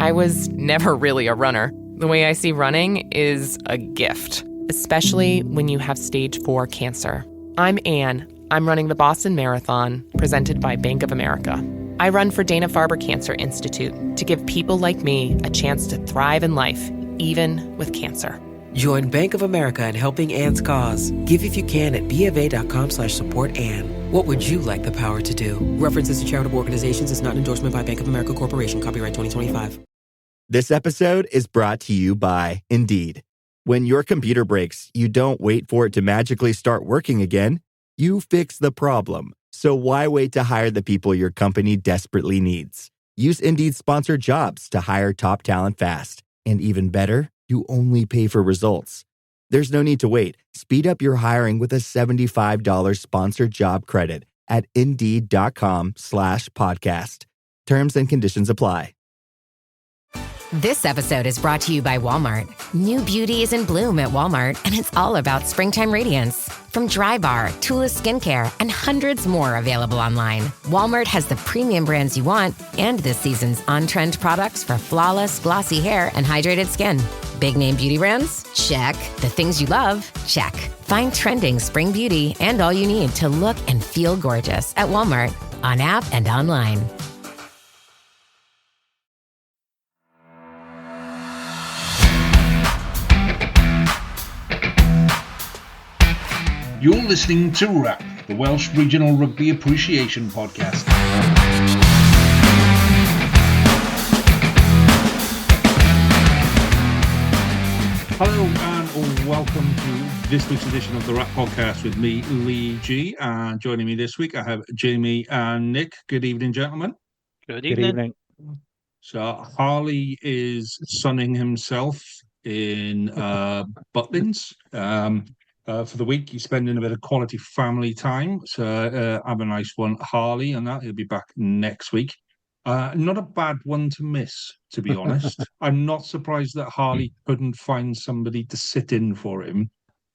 I was never really a runner. The way I see running is a gift, especially when you have stage 4 cancer. I'm Anne. I'm running the Boston Marathon, presented by Bank of America. I run for Dana-Farber Cancer Institute to give people like me a chance to thrive in life, even with cancer. Join Bank of America in helping Anne's cause. Give if you can at BofA.com/supportAnne. What would you like the power to do? References to charitable organizations is not an endorsement by Bank of America Corporation. Copyright 2025. This episode is brought to you by Indeed. When your computer breaks, you don't wait for it to magically start working again. You fix the problem. So why wait to hire the people your company desperately needs? Use Indeed's sponsored jobs to hire top talent fast. And even better, you only pay for results. There's no need to wait. Speed up your hiring with a $75 sponsored job credit at Indeed.com/podcast. Terms and conditions apply. This episode is brought to you by Walmart. New beauty is in bloom at Walmart, and it's all about springtime radiance. From Drybar, Tula Skincare, and hundreds more available online, Walmart has the premium brands you want and this season's on-trend products for flawless, glossy hair and hydrated skin. Big name beauty brands? Check. The things you love? Check. Find trending spring beauty and all you need to look and feel gorgeous at Walmart, on app and online. You're listening to RAP, the Welsh Regional Rugby Appreciation Podcast. Hello and welcome to this week's edition of the RAP Podcast with me, Lee G. And joining me this week, I have Jamie and Nick. Good evening, gentlemen. Good evening. So Harley is sunning himself in Butlins. For the week, he's spending a bit of quality family time. So have a nice one, Harley, and that. He'll be back next week. Not a bad one to miss, to be honest. I'm not surprised that Harley couldn't find somebody to sit in for him.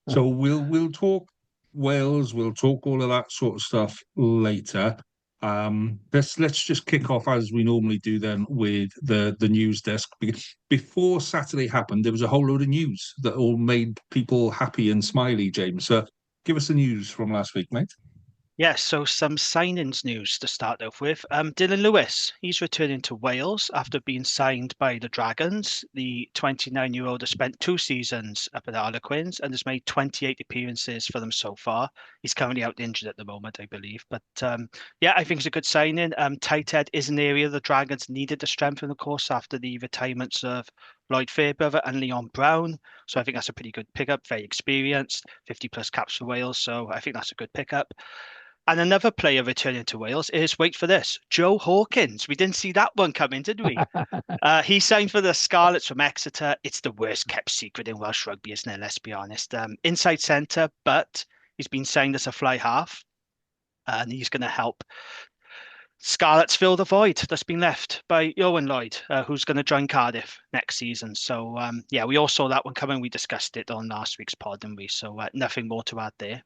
So we'll talk Wales, we'll talk all of that sort of stuff later. Let's just kick off as we normally do then with the news desk. Before Saturday happened, there was a whole load of news that all made people happy and smiley, James. So give us the news from last week, mate. Yes, so some signings news to start off with. Dylan Lewis, he's returning to Wales after being signed by the Dragons. The 29-year-old has spent 2 seasons up at Harlequins and has made 28 appearances for them so far. He's currently out injured at the moment, I believe. But yeah, I think it's a good signing. Tight head is an area the Dragons needed to strengthen, of course, after the retirements of Lloyd Fairbrother and Leon Brown. So I think that's a pretty good pickup, very experienced, 50-plus caps for Wales. So I think that's a good pickup. And another player returning to Wales is, wait for this, Joe Hawkins. We didn't see that one coming, did we? He signed for the Scarlets from Exeter. It's the worst kept secret in Welsh rugby, isn't it? Let's be honest. Inside centre, but he's been signed as a fly half. And he's going to help Scarlets fill the void that's been left by Owen Lloyd, who's going to join Cardiff next season. So, yeah, we all saw that one coming. We discussed it on last week's pod, didn't we? So nothing more to add there.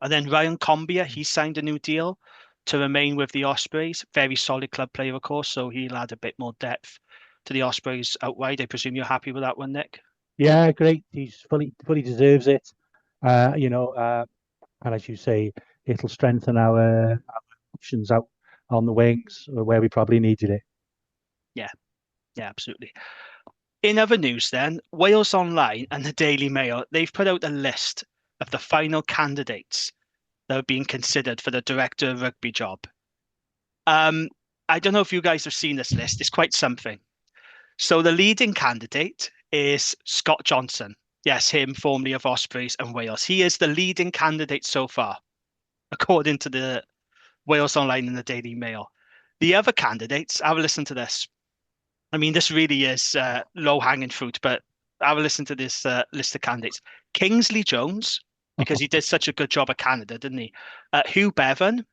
And then Ryan Combia, he signed a new deal to remain with the Ospreys. Very solid club player, of course, so he'll add a bit more depth to the Ospreys out wide. I presume you're happy with that one, Nick? Yeah, great. He's fully deserves it. And as you say, it'll strengthen our options out on the wings where we probably needed it. Yeah, absolutely. In other news then, Wales Online and the Daily Mail, they've put out a list of the final candidates that are being considered for the director of rugby job. I don't know if you guys have seen this list. It's quite something. So the leading candidate is Scott Johnson. Yes, him, formerly of Ospreys and Wales. He is the leading candidate so far, according to the Wales Online and the Daily Mail. The other candidates, have a listen to this. I mean, this really is low-hanging fruit, but have a listen to this list of candidates. Kingsley Jones, because he did such a good job at Canada, didn't he? Hugh Bevan,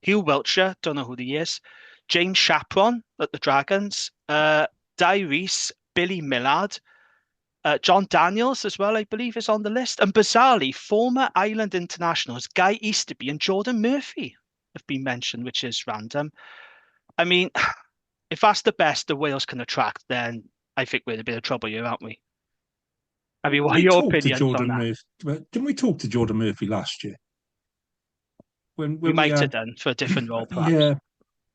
Hugh Wiltshire, don't know who he is. James Chaperon at the Dragons. Di Rees, Billy Millard. John Daniels as well, I believe, is on the list. And bizarrely, former Ireland internationals Guy Easterby and Jordan Murphy have been mentioned, which is random. I mean, if that's the best the Wales can attract, then I think we're in a bit of trouble here, aren't we? I mean, what are We your talked to opinions on Jordan that? Murphy. Didn't we talk to Jordan Murphy last year? When We we might have had, done for a different role, perhaps. yeah,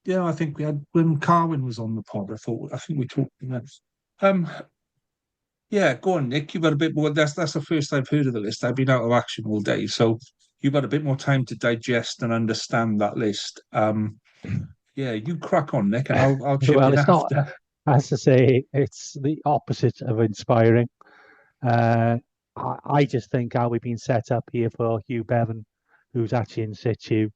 yeah, I think we had when Carwin was on the pod. I think we talked to him. Um, yeah, go on, Nick. You've had a bit more. That's the first I've heard of the list. I've been out of action all day, so you've had a bit more time to digest and understand that list. Yeah, you crack on, Nick, and I'll chip Well, in it's not, after. as I say, it's the opposite of inspiring. I just think how we've been set up here for Hugh Bevan, who's actually in situ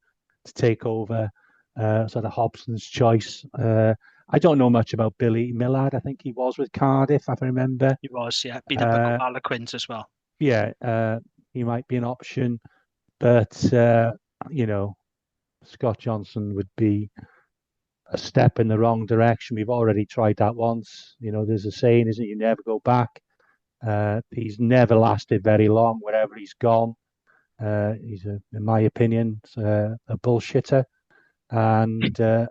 to take over sort of Hobson's choice. I don't know much about Billy Millard. I think he was with Cardiff, if I remember. He was, yeah. Been up at Uh, Harlequins as well. yeah, he might be an option, but you know, Scott Johnson would be a step in the wrong direction. We've already tried that once. You know, there's a saying, isn't it? You never go back. He's never lasted very long wherever he's gone. He's, in my opinion, a bullshitter, and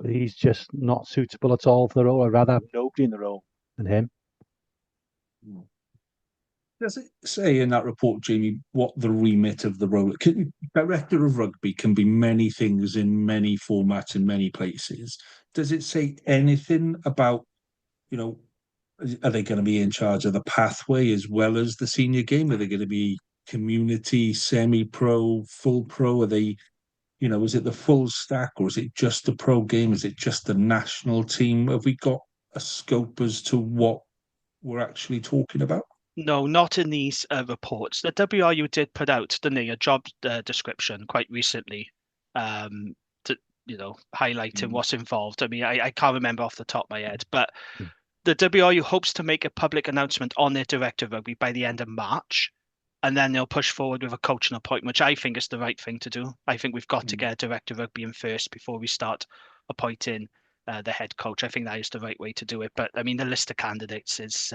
he's just not suitable at all for the role. I'd rather have nobody in the role than him. Does it say in that report, Jamie, what the remit of the role? Director of rugby can be many things in many formats in many places. Does it say anything about, you know, are they going to be in charge of the pathway as well as the senior game? Are they going to be community, semi-pro, full pro? Are they, is it the full stack or is it just the pro game? Is it just the national team? Have we got a scope as to what we're actually talking about? No, not in these reports. The WRU did put out, didn't they, a job description quite recently, to highlighting what's involved. I mean, I can't remember off the top of my head, but the WRU hopes to make a public announcement on their director of rugby by the end of March, and then they'll push forward with a coaching appointment, which I think is the right thing to do. I think we've got to get a director of rugby in first before we start appointing the head coach. I think that is the right way to do it. But I mean, the list of candidates is,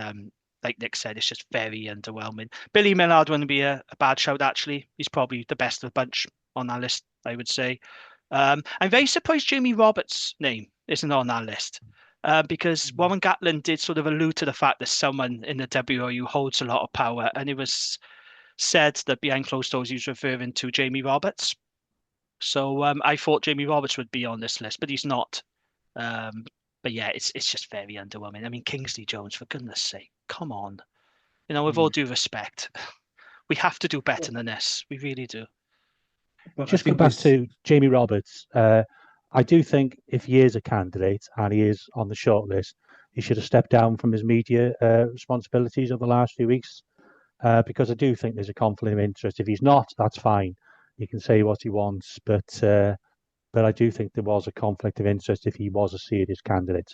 like Nick said, it's just very underwhelming. Billy Millard wouldn't be a bad shout, actually. He's probably the best of the bunch on that list, I would say. I'm very surprised Jamie Roberts' name isn't on that list. Because Warren Gatlin did sort of allude to the fact that someone in the WRU holds a lot of power, and it was said that behind closed doors he was referring to Jamie Roberts. So I thought Jamie Roberts would be on this list, but he's not. But yeah, it's just very underwhelming. I mean, Kingsley Jones, for goodness sake, come on. With all due respect, we have to do better than this. We really do. But Just go back to Jamie Roberts. I do think if he is a candidate and he is on the shortlist, he should have stepped down from his media responsibilities over the last few weeks, because I do think there's a conflict of interest. If he's not, that's fine. He can say what he wants, but I do think there was a conflict of interest if he was a serious candidate.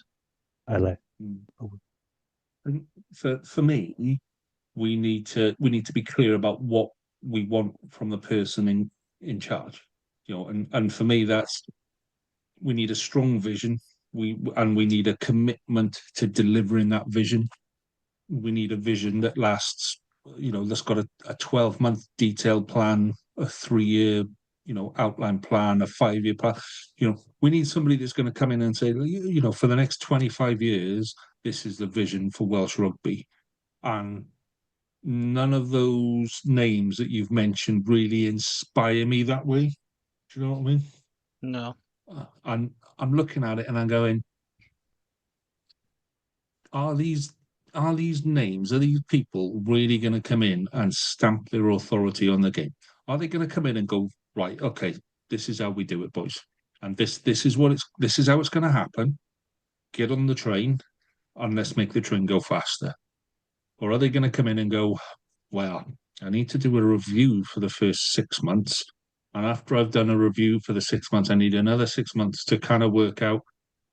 For me, we need to be clear about what we want from the person in charge. And for me, that's we need a strong vision. We need a commitment to delivering that vision. We need a vision that lasts. That's got a 12-month detailed plan, a 3-year outline plan, a 5-year plan. We need somebody that's going to come in and say, for the next 25 years, this is the vision for Welsh rugby. And none of those names that you've mentioned really inspire me that way. Do you know what I mean? No. And I'm looking at it and I'm going, are these names, are these people really going to come in and stamp their authority on the game? Are they going to come in and go, right, okay, this is how we do it, boys, and this is how it's going to happen. Get on the train and let's make the train go faster. Or are they going to come in and go, well, I need to do a review for the first 6 months, and after I've done a review for the 6 months, I need another 6 months to kind of work out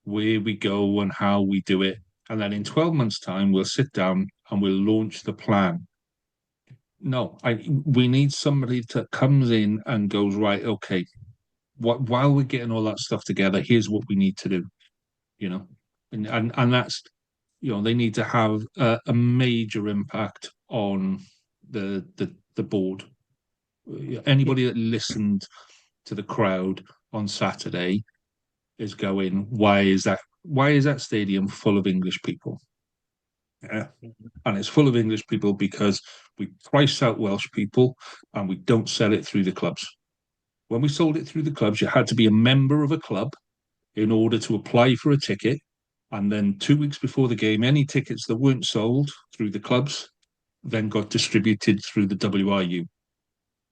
where we go and how we do it. And then in 12 months' time, we'll sit down and we'll launch the plan. No, we need somebody that comes in and goes, right, okay, while we're getting all that stuff together, here's what we need to do, and that's, they need to have a major impact on the board. Anybody that listened to the crowd on Saturday, is going, why is that stadium full of English people? Yeah. And it's full of English people because we price out Welsh people and we don't sell it through the clubs. When we sold it through the clubs, you had to be a member of a club in order to apply for a ticket. And then 2 weeks before the game, any tickets that weren't sold through the clubs then got distributed through the WRU.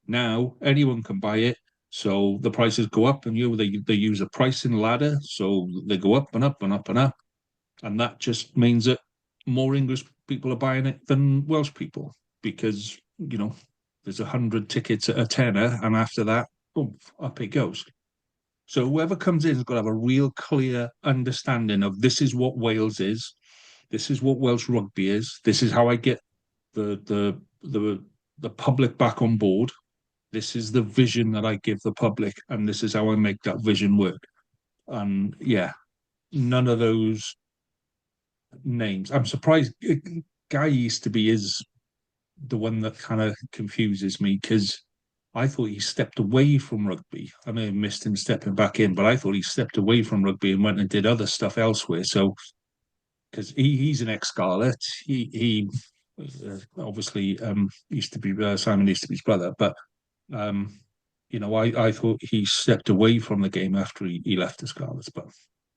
Now anyone can buy it, so the prices go up, and they use a pricing ladder, so they go up and up and up and up, and that just means that more English people are buying it than Welsh people because there's 100 tickets at a tenner, and after that, boom, up it goes. So whoever comes in has got to have a real clear understanding of this is what Wales is, this is what Welsh rugby is, this is how I get the public back on board. This is the vision that I give the public, and this is how I make that vision work. And yeah, none of those names. I'm surprised Guy Easterby is the one that kind of confuses me because I thought he stepped away from rugby. I may have missed him stepping back in, but I thought he stepped away from rugby and went and did other stuff elsewhere. So because he's an ex-Scarlet, he obviously used to be Simon Easterby's brother, but I thought he stepped away from the game after he left the Scarlets, but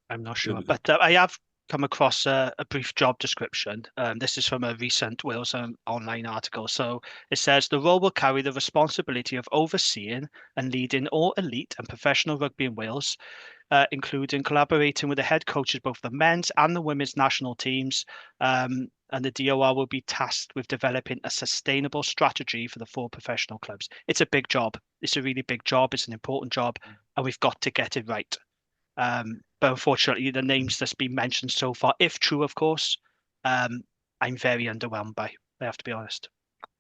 I'm not sure. But I have come across a brief job description. This is from a recent Wales Online article. So it says the role will carry the responsibility of overseeing and leading all elite and professional rugby in Wales, including collaborating with the head coaches, both the men's and the women's national teams. And the DOR will be tasked with developing a sustainable strategy for the 4 professional clubs. It's a big job. It's a really big job. It's an important job, and we've got to get it right. But unfortunately, the names that's been mentioned so far, if true, of course, I'm very underwhelmed by. I have to be honest.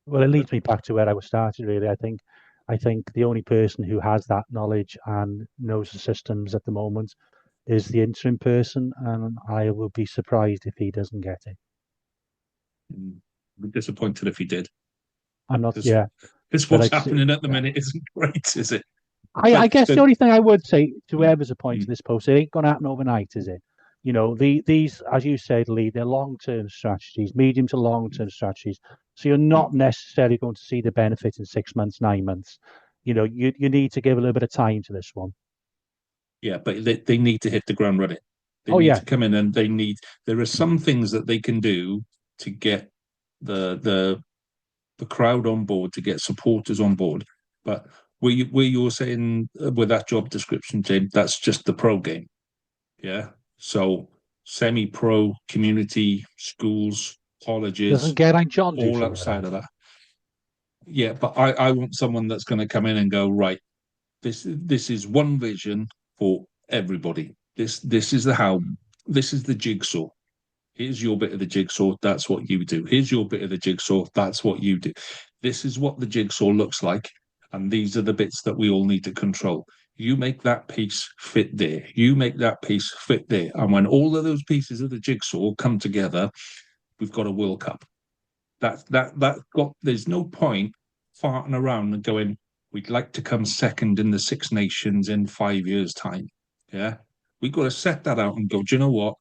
Well, it leads me back to where I was started. Really, I think the only person who has that knowledge and knows the systems at the moment is the interim person, and I will be surprised if he doesn't get it. I'd be disappointed if he did. I'm not. Yeah, because what's happening at the minute isn't great, is it? I guess the only thing I would say to whoever's appointed this post, it ain't going to happen overnight, is it? These, as you said, Lee, they're long-term strategies, medium to long-term strategies. So you're not necessarily going to see the benefit in 6 months, 9 months. You need to give a little bit of time to this one. Yeah, but they need to hit the ground running. They need to come in, and there are some things that they can do to get the crowd on board, to get supporters on board. But where you're saying with that job description, James, that's just the pro game. Yeah. So semi-pro, community, schools, colleges, doesn't Geraint John do all outside of that? Yeah, but I want someone that's going to come in and go, right, this is one vision for everybody. This is the jigsaw. Here's your bit of the jigsaw. That's what you do. Here's your bit of the jigsaw. That's what you do. This is what the jigsaw looks like. And these are the bits that we all need to control. You make that piece fit there. You make that piece fit there. And when all of those pieces of the jigsaw come together, we've got a World Cup. There's no point farting around and going, we'd like to come second in the Six Nations in 5 years' time. Yeah. We've got to set that out and go, do you know what?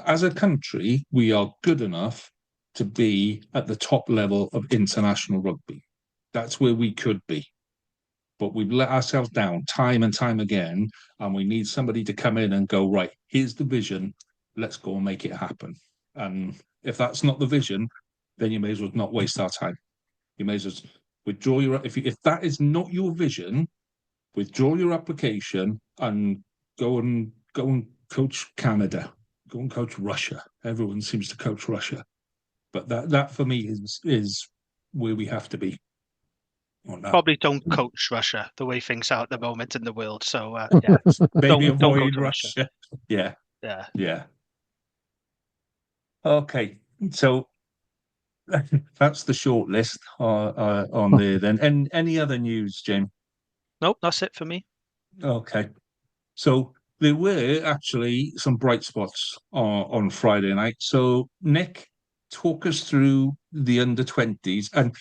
As a country, we are good enough to be at the top level of international rugby. That's where we could be. But we've let ourselves down time and time again, and we need somebody to come in and go, right, here's the vision, let's go and make it happen. And if that's not the vision, then you may as well not waste our time. You may as well withdraw your... If that is not your vision, withdraw your application and go and coach Canada. Go and coach Russia. Everyone seems to coach Russia. But that for me is where we have to be. Probably don't coach Russia the way things are at the moment in the world. So maybe avoid Russia. Yeah. Okay, so that's the short list on there. Then, and any other news, Jim? Nope, that's it for me. Okay, so there were actually some bright spots on Friday night. So Nick, talk us through the under-20s and.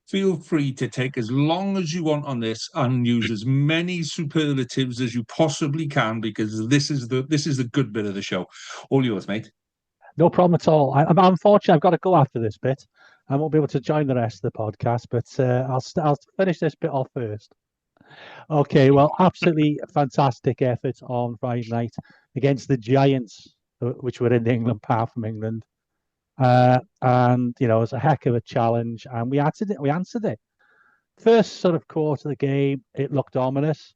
feel free to take as long as you want on this and use as many superlatives as you possibly can, because this is the good bit of the show. All yours, mate. No problem at all. I'm unfortunate. I've got to go after this bit. I won't be able to join the rest of the podcast, but I'll finish this bit off first. Okay, well, absolutely fantastic effort on Friday night against the Giants, which were in the England path from England. And it was a heck of a challenge, and we answered it. We answered it. First sort of quarter of the game, it looked ominous.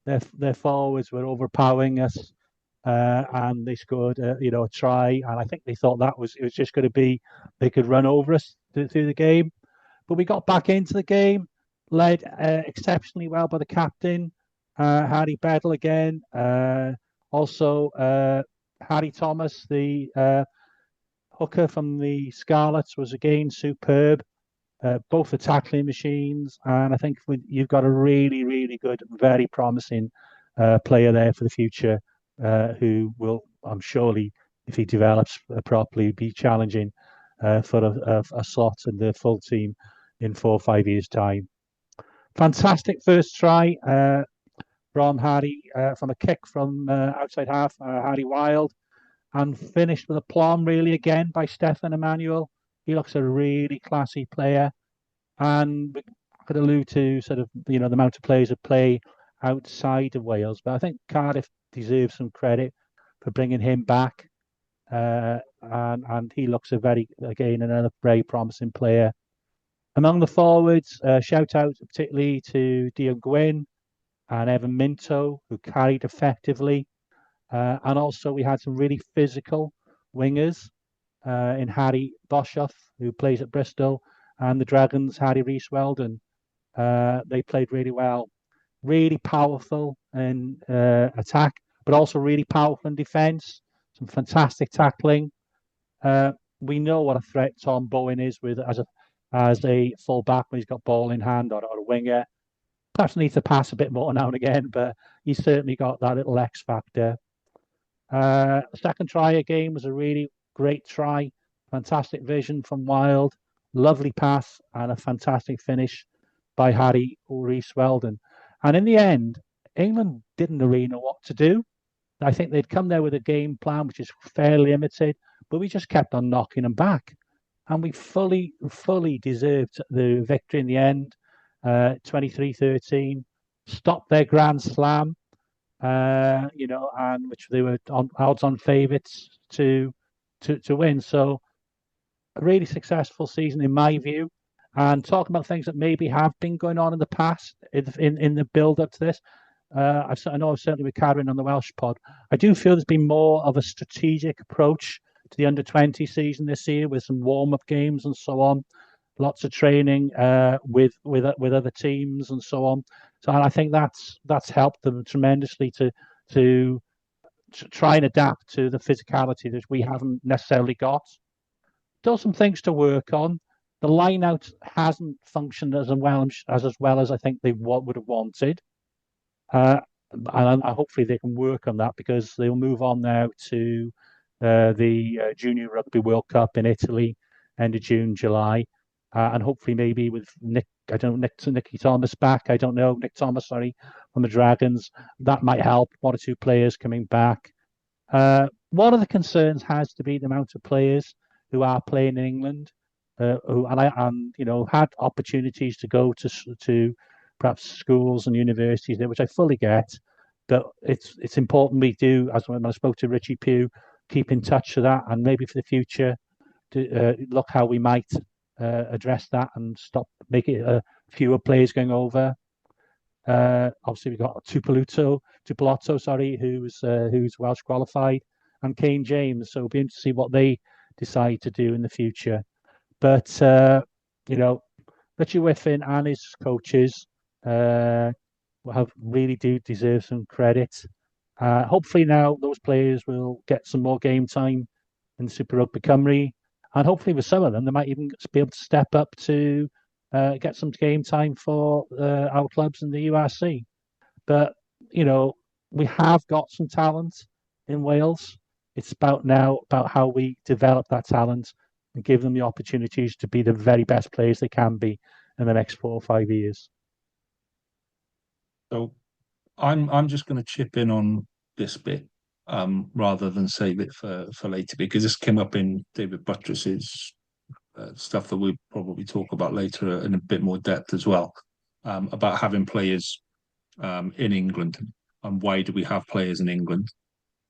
Their forwards were overpowering us, and they scored a try. And I think they thought it was just going to be they could run over us through the game. But we got back into the game, led exceptionally well by the captain, Harry Beddle again. Also, Harry Thomas, the hooker from the Scarlets, was again superb. Both the tackling machines, and I think you've got a really, really good, very promising player there for the future, who will, I'm surely, if he develops properly, be challenging for a slot in the full team in 4 or 5 years' time. Fantastic first try from Harry, from a kick from outside half, Harry Wild, and finished with a plum, really, again, by Stefan Emmanuel. He looks a really classy player, and we could allude to sort of the amount of players that play outside of Wales, but I think Cardiff deserves some credit for bringing him back, and he looks another very promising player. Among the forwards, shout out particularly to Dion Gwynn and Evan Minto, who carried effectively, and also we had some really physical wingers in Harry Boshoff, who plays at Bristol, and the Dragons, Harry Rees-Weldon. They played really well, really powerful in attack, but also really powerful in defence. Some fantastic tackling. We know what a threat Tom Bowen is as a full back when he's got ball in hand, or a winger. Perhaps needs to pass a bit more now and again, but he's certainly got that little X factor. Second try again was a really great try. Fantastic vision from Wild. Lovely pass and a fantastic finish by Harry Rees-Weldon. And in the end, England didn't really know what to do. I think they'd come there with a game plan which is fairly limited, but we just kept on knocking them back. And we fully deserved the victory in the end, 23-13. Stopped their Grand Slam, and which they were odds-on favourites to win. So a really successful season in my view. And talking about things that maybe have been going on in the past in the build-up to this, I know certainly with Karen on the Welsh pod, I do feel there's been more of a strategic approach to the under-20 season this year, with some warm-up games and so on, lots of training with other teams and so on. So I think that's helped them tremendously to try and adapt to the physicality that we haven't necessarily got. Still some things to work on. The line out hasn't functioned as well as I think they would have wanted. And hopefully they can work on that, because they'll move on now to the Junior Rugby World Cup in Italy, end of June, July. And hopefully maybe with Nick Thomas back, Nick Thomas, from the Dragons, that might help. 1 or 2 players coming back. One of the concerns has to be the amount of players who are playing in England, who had opportunities to go to perhaps schools and universities there, which I fully get. But it's important we do, as when I spoke to Richie Pugh, keep in touch with that, and maybe for the future to look how we might address that and make it fewer players going over. Obviously, we've got Tupolotto, who's Welsh qualified, and Kane James. So it'll be interesting to see what they decide to do in the future. But Richie Whiffin and his coaches really do deserve some credit. Hopefully now those players will get some more game time in Super Rugby Cymru, and hopefully with some of them they might even be able to step up to get some game time for our clubs in the URC. But we have got some talent in Wales. It's about how we develop that talent and give them the opportunities to be the very best players they can be in the next 4 or 5 years. So I'm just going to chip in on this bit rather than save it for later, because this came up in David Buttress's stuff that we probably talk about later in a bit more depth as well, about having players in England and why do we have players in England.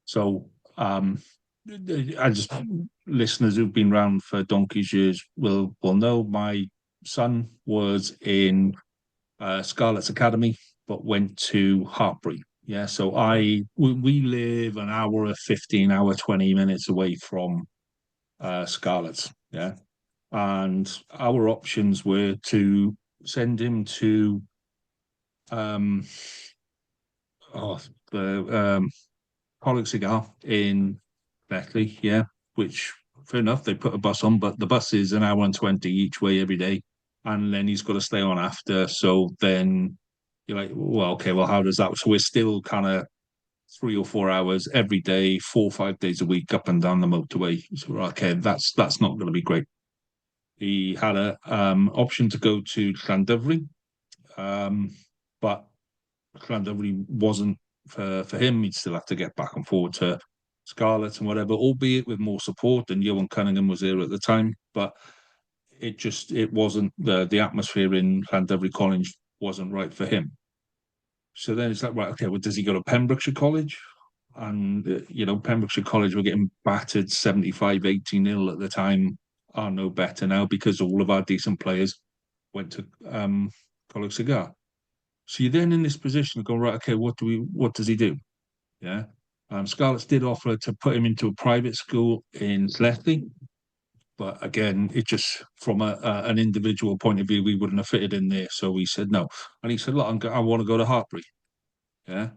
So I just listeners who've been around for donkey's years will know my son was in Scarlet's Academy, but went to Hartpury. Yeah, so we live an hour, 15 hour, 20 minutes away from Scarlet's. Yeah, and our options were to send him to the Pollock Cigar in Beckley, yeah, which fair enough, they put a bus on, but the bus is an hour and 20 each way every day. And then he's got to stay on after. So then you're like, well, okay, well, how does that? So we're still kind of 3 or 4 hours every day, 4 or 5 days a week up and down the motorway. So okay, that's not going to be great. He had a option to go to Llandovery, but Llandovery wasn't for him. He'd still have to get back and forward to Scarlet and whatever, albeit with more support. And Johan Cunningham was there at the time, but it wasn't the atmosphere in Llandovery College wasn't right for him. So then it's like, right, okay, well, does he go to Pembrokeshire College? And Pembrokeshire College were getting battered 75-80-0 at the time. Are no better now because all of our decent players went to College Cigar. So you're then in this position of going, right, okay, what does he do? Yeah. Scarlets did offer to put him into a private school in Slethley, but again, it just from an individual point of view, we wouldn't have fitted in there. So we said no. And he said, look, I want to go to Hartpury. Yeah.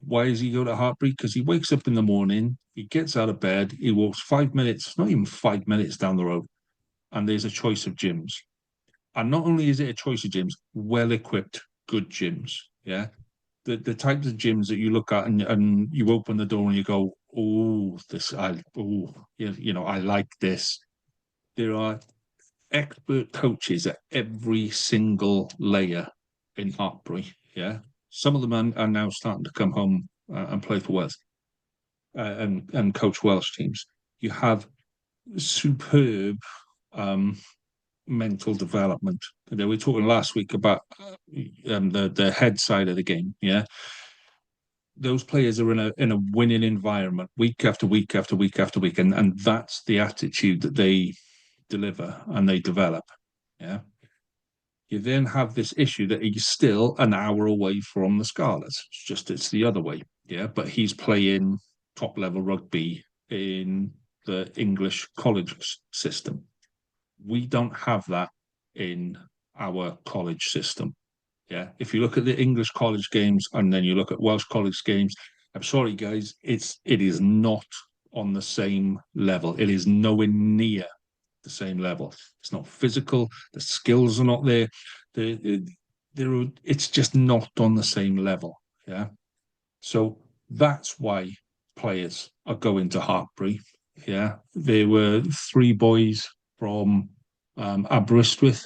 Why does he go to Hartpury? Because he wakes up in the morning, he gets out of bed, he walks 5 minutes, not even 5 minutes down the road, and there's a choice of gyms. And not only is it a choice of gyms, well-equipped, good gyms. Yeah. The types of gyms that you look at and you open the door and you go, I like this. There are expert coaches at every single layer in Hartpury. Yeah. Some of them are now starting to come home and play for Wales and coach Welsh teams. You have superb mental development. We were talking last week about the head side of the game. Yeah, those players are in a winning environment week after week after week after week, and that's the attitude that they deliver and they develop. Yeah. You then have this issue that he's still an hour away from the Scarlets. It's the other way. Yeah, but he's playing top level rugby in the English college system. We don't have that in our college system. Yeah. If you look at the English college games and then you look at Welsh college games, I'm sorry, guys, it is not on the same level. It is nowhere near the same level. It's not physical. The skills are not there. It's just not on the same level. Yeah. So that's why players are going to Hartpury. Yeah. There were 3 boys from Aberystwyth.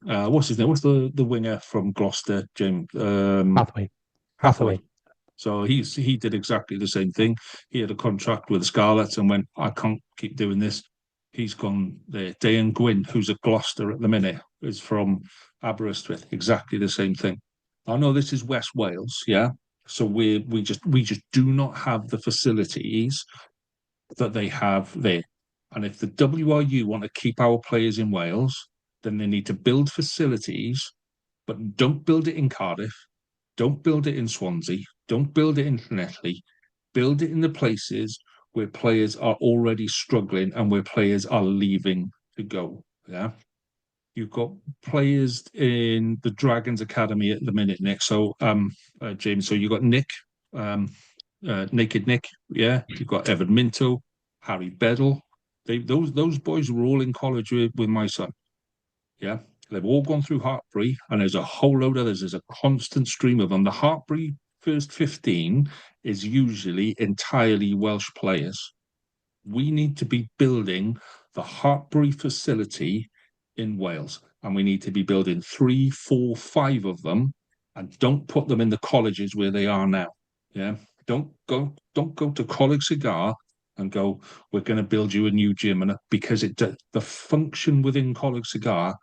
What's his name? What's the winger from Gloucester, James? Hathaway. So he did exactly the same thing. He had a contract with the Scarlets and went, I can't keep doing this. He's gone there. Dayan Gwyn, who's at Gloucester at the minute, is from Aberystwyth. Exactly the same thing. I know this is West Wales, yeah. So we just do not have the facilities that they have there. And if the WRU want to keep our players in Wales, then they need to build facilities, but don't build it in Cardiff, don't build it in Swansea, don't build it in Llanelli, build it in the places where players are already struggling and where players are leaving to go. Yeah. You've got players in the Dragons Academy at the minute, Nick. So, James, so you've got Nick, Naked Nick, yeah. You've got Evan Minto, Harry Beddle. Those boys were all in college with my son. Yeah. They've all gone through Hartpury, and there's a whole load of others. There's a constant stream of them. The Hartpury first 15 is usually entirely Welsh players. We need to be building the Hartpury facility in Wales. and we need to be building 3, 4, 5 of them, and don't put them in the colleges where they are now. Yeah, don't go to College Cigar and go, we're going to build you a new gym, and because the function within College Cigar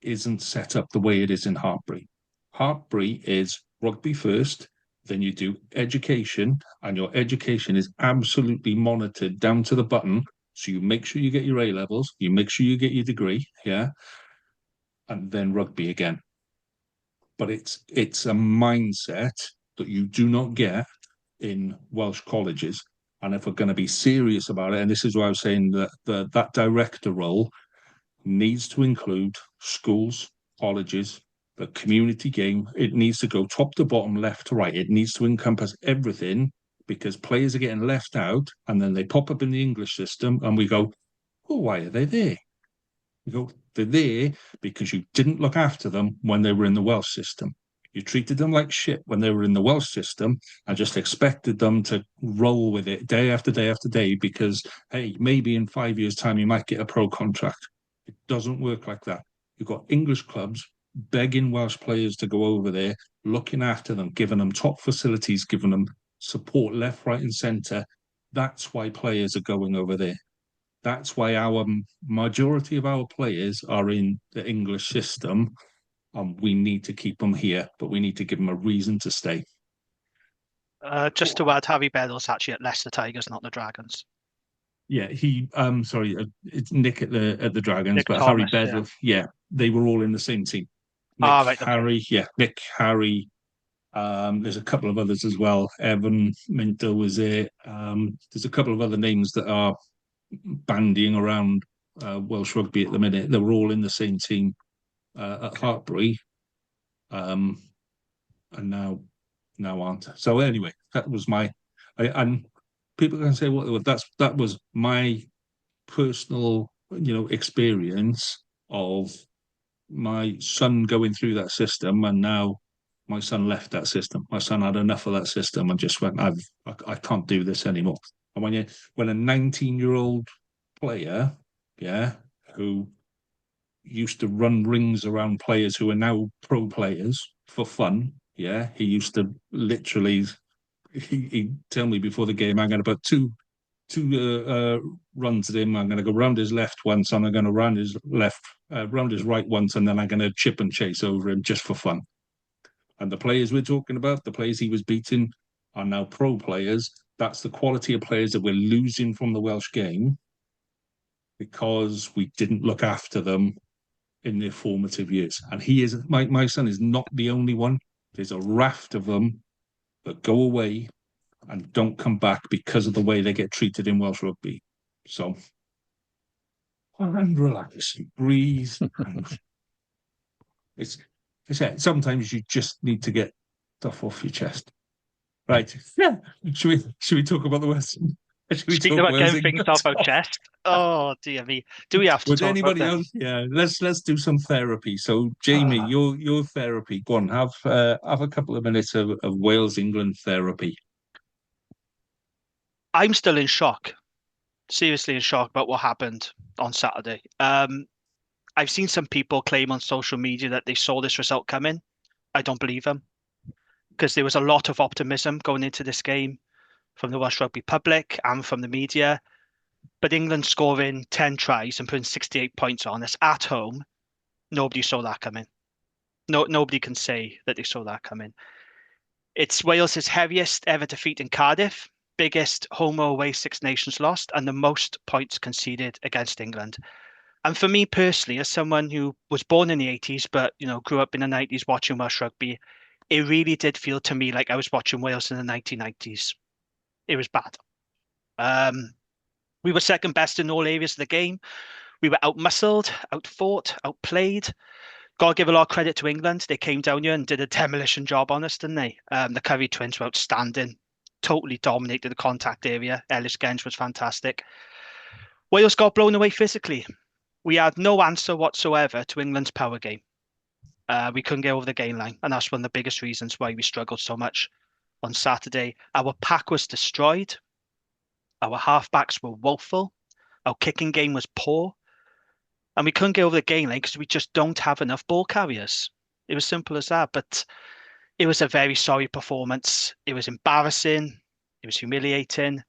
isn't set up the way it is in Hartpury. Hartpury is rugby first, then you do education, and your education is absolutely monitored down to the button. So you make sure you get your A levels, you make sure you get your degree, yeah, and then rugby again. But it's a mindset that you do not get in Welsh colleges. And if we're going to be serious about it, and this is why I was saying that that director role needs to include schools, colleges, the community game. It needs to go top to bottom, left to right. It needs to encompass everything, because players are getting left out, and then they pop up in the English system and we go, oh, why are they there? You go, they're there because you didn't look after them when they were in the Welsh system. You treated them like shit when they were in the Welsh system and just expected them to roll with it day after day after day because, hey, maybe in 5 years' time you might get a pro contract. It doesn't work like that. You've got English clubs begging Welsh players to go over there, looking after them, giving them top facilities, giving them support left, right, and centre. That's why players are going over there. That's why our majority of our players are in the English system, and we need to keep them here, but we need to give them a reason to stay. Just to add, Harry Bedell's actually at Leicester Tigers, not the Dragons. Yeah, sorry, it's Nick at the Dragons, Nick but Thomas, Harry Bedell, yeah, they were all in the same team. Nick, right, okay. Harry, yeah, Nick, Harry. There's a couple of others as well. Evan Minto was it. There's a couple of other names that are bandying around Welsh Rugby at the minute. They were all in the same team at Hartpury, and now aren't. So anyway, that was and people can say, well, that was my personal, experience of my son going through that system, and now my son left that system. My son had enough of that system and just went, I can't do this anymore. And when a 19-year-old player, yeah, who used to run rings around players who are now pro players for fun, yeah, he used to literally, he'd tell me before the game, I'm going to put two runs at him. I'm going to go round his left once, and I'm going to round his right once, and then I'm going to chip and chase over him just for fun. And the players we're talking about, the players he was beating, are now pro players. That's the quality of players that we're losing from the Welsh game because we didn't look after them in their formative years. And my son is not the only one. There's a raft of them that go away and don't come back because of the way they get treated in Welsh Rugby. So, and relax, breathe. Sometimes you just need to get stuff off your chest. Right. Yeah. Should we talk about the Western? Speaking about getting things off our chest. Oh dear me. Do we have to Would talk anybody about else? Yeah. Let's do some therapy. So Jamie, your therapy. Go on, have a couple of minutes of Wales England therapy. I'm still in shock. Seriously in shock about what happened on Saturday. I've seen some people claim on social media that they saw this result coming. I don't believe them, because there was a lot of optimism going into this game from the Welsh Rugby public and from the media. But England scoring 10 tries and putting 68 points on us at home, nobody saw that coming. Nobody can say that they saw that coming. It's Wales' heaviest ever defeat in Cardiff, biggest home or away Six Nations lost, and the most points conceded against England. And for me personally, as someone who was born in the 80s, but grew up in the 90s watching Welsh Rugby, it really did feel to me like I was watching Wales in the 1990s. It was bad. We were second best in all areas of the game. We were out-muscled, out-fought, outplayed. Got to give a lot of credit to England. They came down here and did a demolition job on us, didn't they? The Curry twins were outstanding. Totally dominated the contact area. Ellis Genge was fantastic. Wales got blown away physically. We had no answer whatsoever to England's power game. We couldn't get over the gain line, and that's one of the biggest reasons why we struggled so much on Saturday. Our pack was destroyed. Our halfbacks were woeful. Our kicking game was poor. And we couldn't get over the gain line because we just don't have enough ball carriers. It was simple as that. But it was a very sorry performance. It was embarrassing. It was humiliating.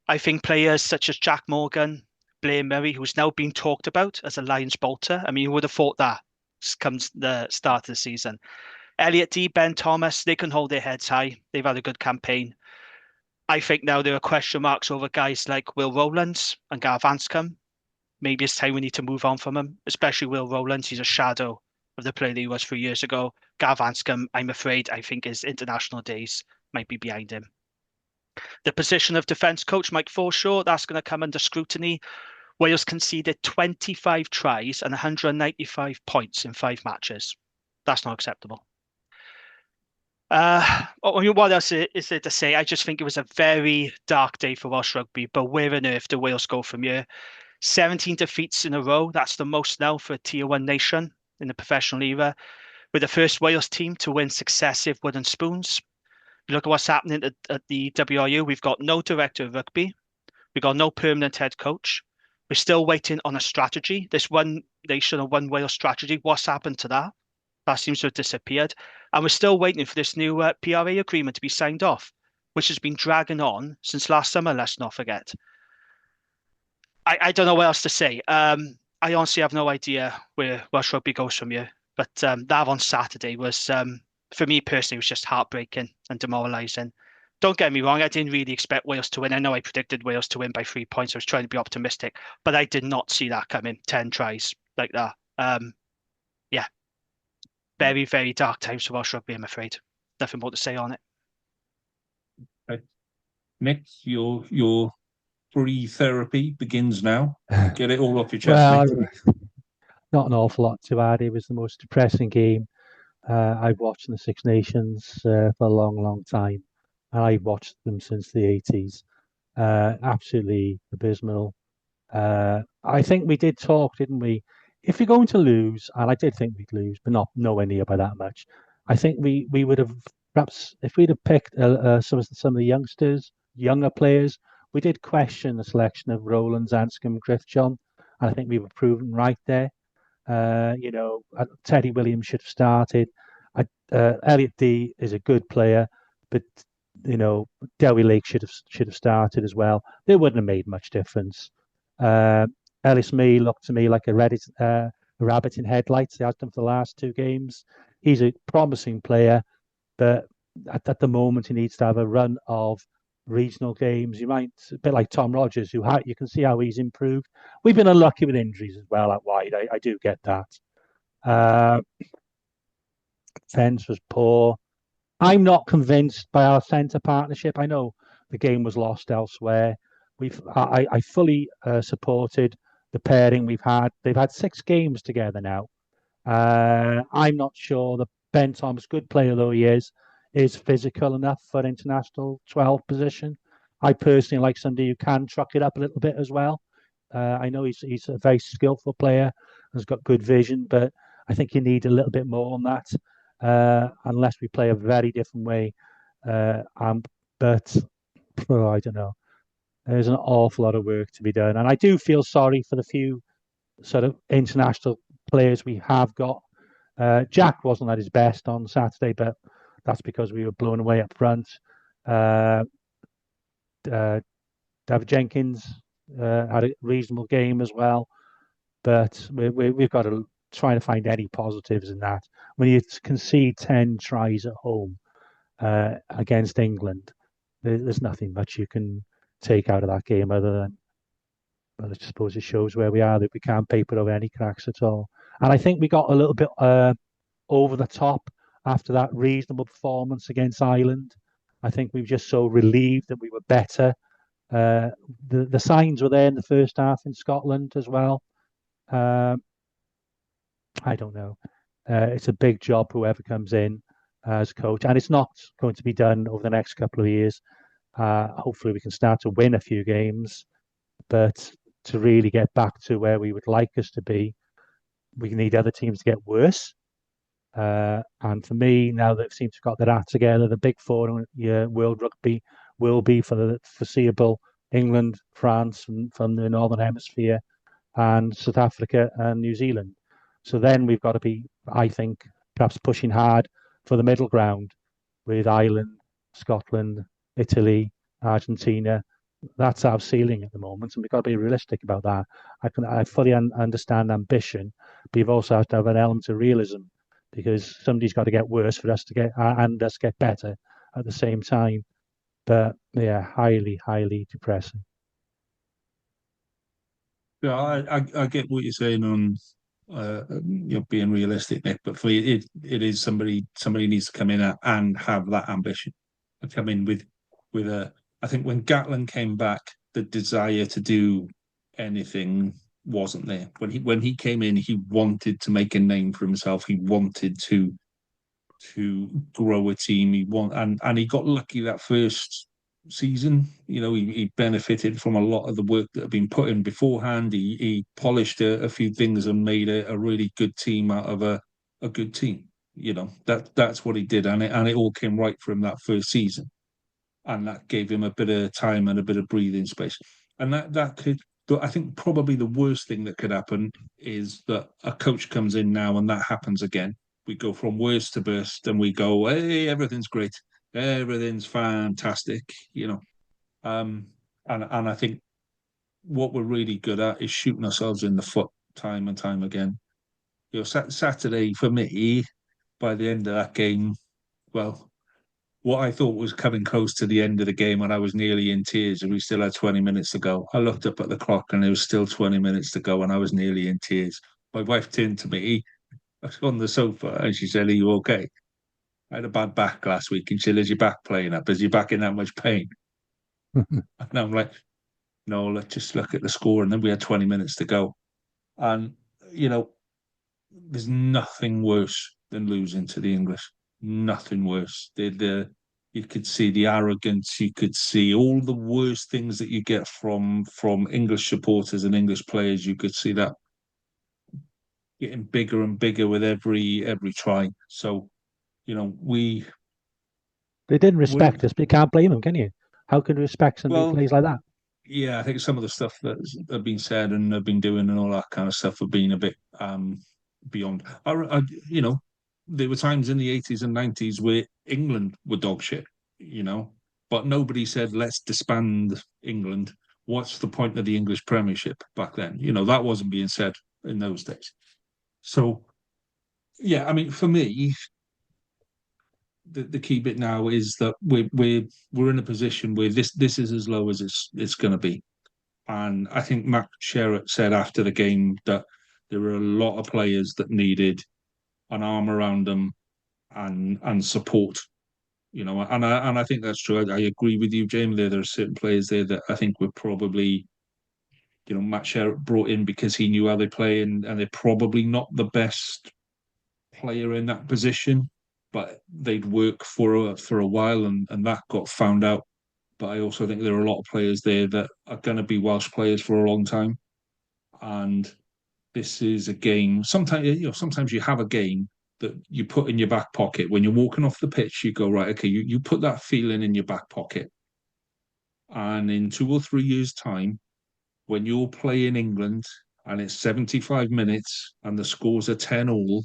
I think players such as Jack Morgan, Blair Murray, who's now being talked about as a Lions bolter. I mean, who would have thought that comes the start of the season? Elliot D, Ben Thomas, they can hold their heads high. They've had a good campaign. I think now there are question marks over guys like Will Rowlands and Gareth Anscombe. Maybe it's time we need to move on from him, especially Will Rowlands. He's a shadow of the player that he was 3 years ago. Gareth Anscombe, I'm afraid, I think his international days might be behind him. The position of defence coach, Mike Forshaw, that's going to come under scrutiny. Wales conceded 25 tries and 195 points in 5 matches. That's not acceptable. What else is there to say? I just think it was a very dark day for Welsh Rugby, but where on earth do Wales go from here? 17 defeats in a row. That's the most now for a Tier 1 nation in the professional era. We're the first Wales team to win successive wooden spoons. You look at what's happening at the WRU. We've got no director of rugby. We've got no permanent head coach. We're still waiting on a strategy. This one nation or one Wales strategy. What's happened to that? That seems to have disappeared. And we're still waiting for this new PRA agreement to be signed off, which has been dragging on since last summer, let's not forget. I don't know what else to say. I honestly have no idea where Welsh Rugby goes from here. But that on Saturday was, for me personally, was just heartbreaking and demoralising. Don't get me wrong, I didn't really expect Wales to win. I know I predicted Wales to win by 3 points. I was trying to be optimistic, but I did not see that coming. 10 tries like that. Yeah. Very, very dark times for Welsh Rugby, I'm afraid. Nothing more to say on it. Okay. Nick, your free therapy begins now. Get it all off your chest. Well, not an awful lot to add. It was the most depressing game I've watched in the Six Nations for a long, long time. And I've watched them since the 80s. Absolutely abysmal. I think we did talk, didn't we? If you're going to lose, and I did think we'd lose, but not nowhere near by that much. I think we would have perhaps if we'd have picked some of the younger players. We did question the selection of Rowlands, Anscombe, Griffithjohn, and I think we were proven right there. Teddy Williams should have started. Elliot D is a good player, but Dewi Lake should have started as well. They wouldn't have made much difference. Ellis Mee looked to me like a rabbit in headlights. He has done for the last 2 games. He's a promising player, but at the moment he needs to have a run of regional games. You might a bit like Tom Rogers, you can see how he's improved. We've been unlucky with injuries as well at wide. I do get that. Defence was poor. I'm not convinced by our centre partnership. I know the game was lost elsewhere. I fully supported the pairing we've had. They've had 6 games together now. I'm not sure that Ben Thomas, good player though he is physical enough for international 12 position. I personally like somebody who can truck it up a little bit as well. I know he's a very skillful player, has got good vision, but I think you need a little bit more on that, unless we play a very different way. But I don't know. There's an awful lot of work to be done, and I do feel sorry for the few sort of international players we have got. Jack wasn't at his best on Saturday, but that's because we were blown away up front. David Jenkins had a reasonable game as well, but we've got to try to find any positives in that. When you concede 10 tries at home against England, there's nothing much you can take out of that game other than, well, I suppose it shows where we are, that we can't paper over any cracks at all. And I think we got a little bit over the top after that reasonable performance against Ireland. I think we were just so relieved that we were better. The signs were there in the first half in Scotland as well. I don't know. It's a big job, whoever comes in as coach, and it's not going to be done over the next couple of years. Hopefully we can start to win a few games, but to really get back to where we would like us to be, we need other teams to get worse. And for me, now that they seem to have got their act together, the big 4 in World Rugby will be for the foreseeable England, France, from the Northern Hemisphere, and South Africa and New Zealand. So then we've got to be, I think, perhaps pushing hard for the middle ground with Ireland, Scotland, Italy, Argentina. That's our ceiling at the moment, and we've got to be realistic about that. I fully understand ambition, but you've also have to have an element of realism because somebody's got to get worse for us to get and us get better at the same time. But yeah, highly, highly depressing. Yeah, I get what you're saying on being realistic, Nick. But for me, it is somebody needs to come in and have that ambition, and come in with a. I think when Gatlin came back, the desire to do anything wasn't there. When he came in, he wanted to make a name for himself. He wanted to grow a team. And he got lucky that first season. He benefited from a lot of the work that had been put in beforehand. He polished a few things and made a really good team out of a good team. That's what he did, and it all came right from that first season, and that gave him a bit of time and a bit of breathing space. And that could. I think probably the worst thing that could happen is that a coach comes in now and that happens again. We go from worst to best, and we go, hey, everything's great, everything's fantastic, and I think what we're really good at is shooting ourselves in the foot time and time again. Saturday for me, by the end of that game, well, what I thought was coming close to the end of the game, and I was nearly in tears, and we still had 20 minutes to go. I looked up at the clock, and there was still 20 minutes to go, and I was nearly in tears. My wife turned to me, I was on the sofa, and she said, "Are you okay?" I had a bad back last week, and she said, "Is your back playing up? Is your back in that much pain?" And I'm like, "No, let's just look at the score." And then we had 20 minutes to go. And, there's nothing worse than losing to the English. Nothing worse. You could see the arrogance. You could see all the worst things that you get from English supporters and English players. You could see that getting bigger and bigger with every try. So, we They didn't we're respect us, but you can't blame them, can you? How can you respect somebody who well, plays like that? yeah. I think some of the stuff that have been said and have been doing and all that kind of stuff have been a bit beyond. There were times in the 80s and 90s where England were dog shit, but nobody said let's disband England. What's the point of the English Premiership back then? That wasn't being said in those days. So yeah, I mean, for me, the key bit now is that we're in a position where this is as low as it's going to be, and I think Matt Sherratt said after the game that there were a lot of players that needed an arm around them and support. And I think that's true. I agree with you, Jamie. There are certain players there that I think were probably, Matt Sherratt brought in because he knew how they play, and they're probably not the best player in that position, but they'd work for a while, and that got found out. But I also think there are a lot of players there that are going to be Welsh players for a long time, and this is a game. Sometimes you have a game that you put in your back pocket when you're walking off the pitch. You go, right, okay, you put that feeling in your back pocket, and in 2 or 3 years' time, when you're playing England and it's 75 minutes and the scores are 10-all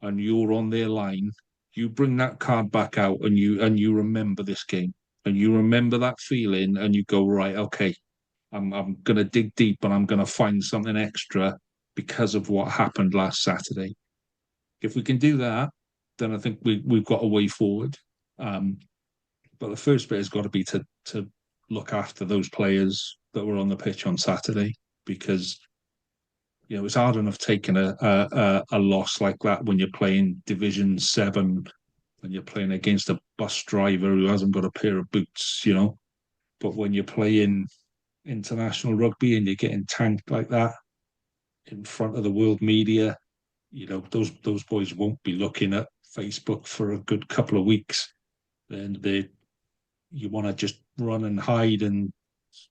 and you're on their line, you bring that card back out and you remember this game and you remember that feeling and you go, right, okay, I'm gonna dig deep and I'm gonna find something extra because of what happened last Saturday. If we can do that, then I think we've got a way forward. But the first bit has got to be to look after those players that were on the pitch on Saturday, because it's hard enough taking a loss like that when you're playing Division 7 and you're playing against a bus driver who hasn't got a pair of boots, But when you're playing international rugby and you're getting tanked like that in front of the world media, those boys won't be looking at Facebook for a good couple of weeks. And you want to just run and hide and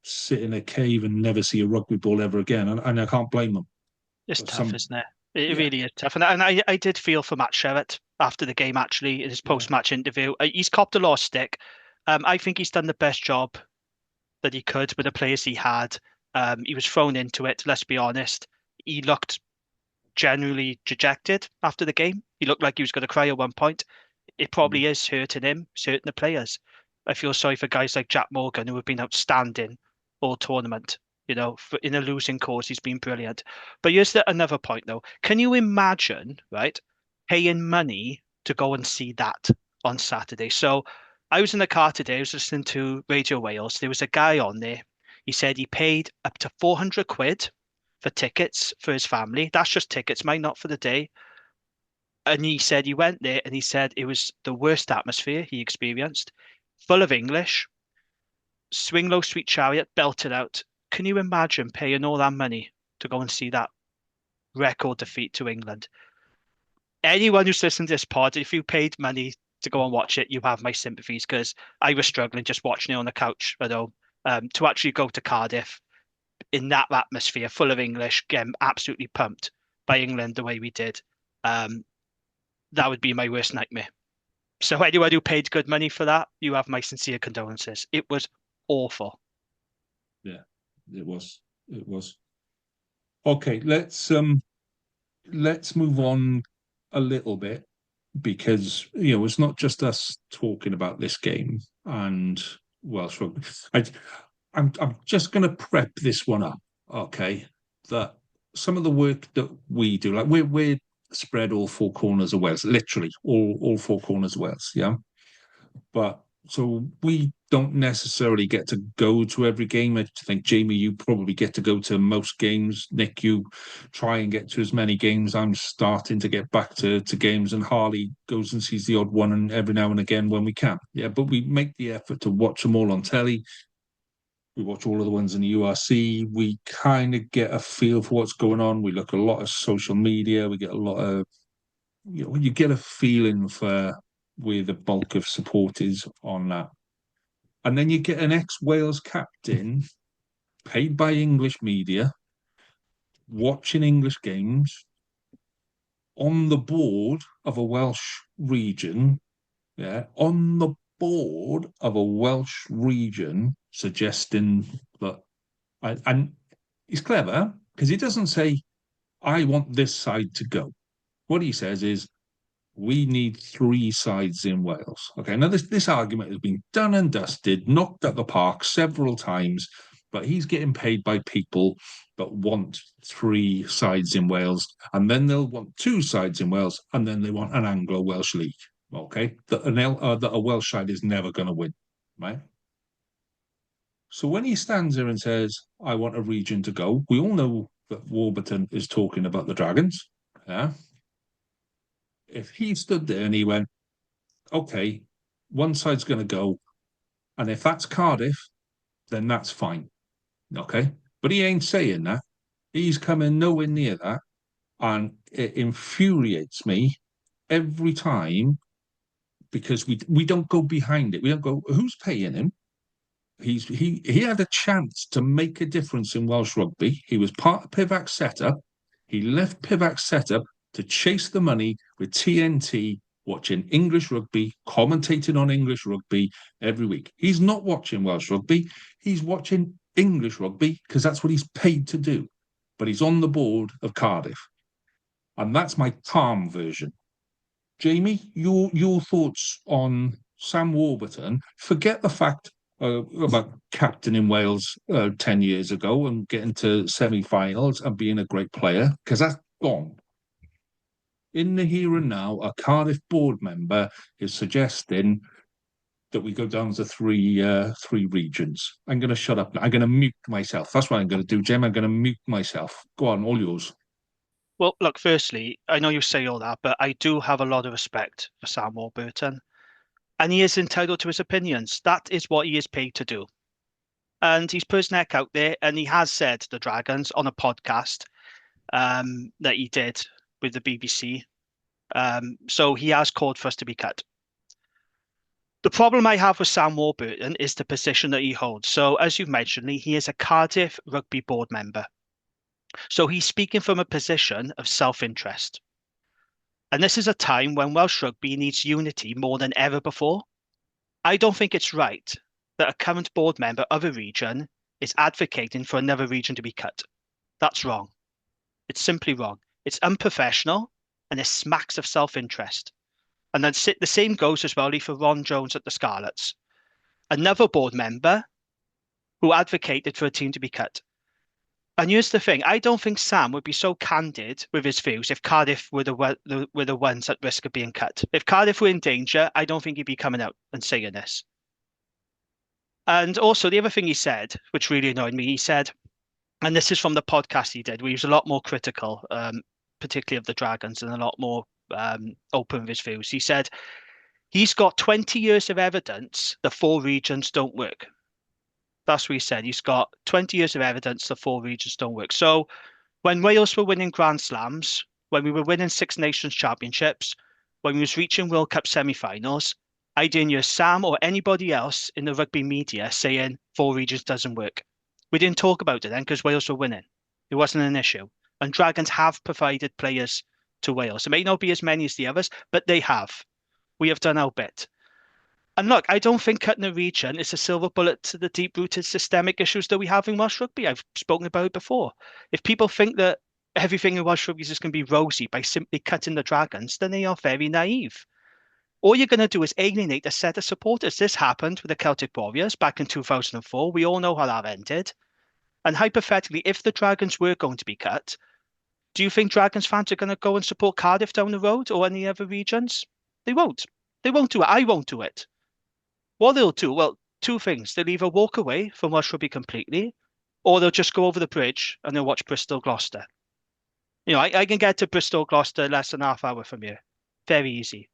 sit in a cave and never see a rugby ball ever again. And I can't blame them. It's tough, isn't it? It Yeah. really is tough. And I did feel for Matt Sherratt after the game, actually, in his post-match interview. He's copped a lot of stick. I think he's done the best job that he could with the players he had. He was thrown into it. Let's be honest. He looked genuinely dejected after the game. He looked like he was going to cry at one point. It probably is hurting him, it's hurting the players. I feel sorry for guys like Jack Morgan who have been outstanding all tournament. In a losing cause, he's been brilliant. But here's another point, though. Can you imagine, right, paying money to go and see that on Saturday? So I was in the car today. I was listening to Radio Wales. There was a guy on there. He said he paid up to 400 quid for tickets for his family. That's just tickets, mate, not for the day. And he said he went there and he said it was the worst atmosphere he experienced, full of English, Swing Low Sweet Chariot belted out. Can you imagine paying all that money to go and see that record defeat to England? Anyone who's listening to this pod, if you paid money to go and watch it, you have my sympathies, because I was struggling just watching it on the couch at home. To actually go to Cardiff in that atmosphere, full of English, getting absolutely pumped by England the way we did, that would be my worst nightmare. So anyone who paid good money for that, you have my sincere condolences. It was awful. Yeah, it was. It was. Okay, let's move on a little bit, because it's not just us talking about this game and Welsh Rugby. I'm just going to prep this one up, okay? That some of the work that we do, like we're spread all four corners of Wales, literally all four corners of Wales, yeah. But so we don't necessarily get to go to every game. I think, Jamie, you probably get to go to most games. Nick, you try and get to as many games. I'm starting to get back to games, and Harley goes and sees the odd one and every now and again when we can. Yeah, but we make the effort to watch them all on telly. We watch all of the ones in the URC. We kind of get a feel for what's going on. We look at a lot of social media. We get a lot of, you get a feeling for where the bulk of support is on that. And then you get an ex-Wales captain paid by English media, watching English games, on the board of a Welsh region, on the board of a Welsh region, suggesting that, and he's clever, because he doesn't say, I want this side to go. What he says is, we need three sides in Wales. Okay, now this argument has been done and dusted, knocked at the park several times, but he's getting paid by people that want three sides in Wales, and then they'll want two sides in Wales, and then they want an Anglo-Welsh league. Okay, that a Welsh side is never going to win, right? So when he stands there and says, I want a region to go, we all know that Warburton is talking about the Dragons, yeah? If he stood there and he went, okay, one side's going to go, and if that's Cardiff, then that's fine, okay? But he ain't saying that. He's coming nowhere near that, and it infuriates me every time, because we don't go behind it. We don't go, who's paying him? He had a chance to make a difference in Welsh Rugby. He was part of Pivac's setup. He left Pivac's setup to chase the money with TNT, watching English rugby, commentating on English rugby every week. He's not watching Welsh Rugby. He's watching English rugby, because that's what he's paid to do. But he's on the board of Cardiff. And that's my calm version. Jamie, your thoughts on Sam Warburton? Forget the fact about captaining Wales 10 years ago and getting to semi-finals and being a great player, because that's gone. In the here and now, a Cardiff board member is suggesting that we go down to three regions. I'm going to shut up now. I'm going to mute myself. That's what I'm going to do, Jim. I'm going to mute myself. Go on, all yours. Well, look, firstly, I know you say all that, but I do have a lot of respect for Sam Warburton. And he is entitled to his opinions. That is what he is paid to do. And he's put his neck out there, and he has said the Dragons on a podcast that he did with the BBC. So he has called for us to be cut. The problem I have with Sam Warburton is the position that he holds. So as you've mentioned, he is a Cardiff Rugby board member. So he's speaking from a position of self-interest. And this is a time when Welsh Rugby needs unity more than ever before. I don't think it's right that a current board member of a region is advocating for another region to be cut. That's wrong. It's simply wrong. It's unprofessional and it smacks of self-interest. And then the same goes as well for Ron Jones at the Scarlets, another board member who advocated for a team to be cut. And here's the thing, I don't think Sam would be so candid with his views if Cardiff were the ones at risk of being cut. If Cardiff were in danger, I don't think he'd be coming out and saying this. And also the other thing he said, which really annoyed me, he said, and this is from the podcast he did, where he was a lot more critical, particularly of the Dragons, and a lot more open with his views. He said he's got 20 years of evidence the 4 regions don't work. That's what he said. He's got 20 years of evidence the 4 regions don't work. So when Wales were winning Grand Slams, when we were winning Six Nations Championships, when we was reaching World Cup semi-finals, I didn't hear Sam or anybody else in the rugby media saying 4 regions doesn't work. We didn't talk about it then because Wales were winning. It wasn't an issue. And Dragons have provided players to Wales. It may not be as many as the others, but they have. We have done our bit. And look, I don't think cutting a region is a silver bullet to the deep-rooted systemic issues that we have in Welsh Rugby. I've spoken about it before. If people think that everything in Welsh Rugby is just going to be rosy by simply cutting the Dragons, then they are very naive. All you're going to do is alienate a set of supporters. This happened with the Celtic Warriors back in 2004. We all know how that ended. And hypothetically, if the Dragons were going to be cut, do you think Dragons fans are going to go and support Cardiff down the road or any other regions? They won't. They won't do it. I won't do it. What they'll do, well, 2 things. They'll either walk away from Welsh Rugby completely, or they'll just go over the bridge and they'll watch Bristol Gloucester. I can get to Bristol Gloucester less than half hour from here. Very easy.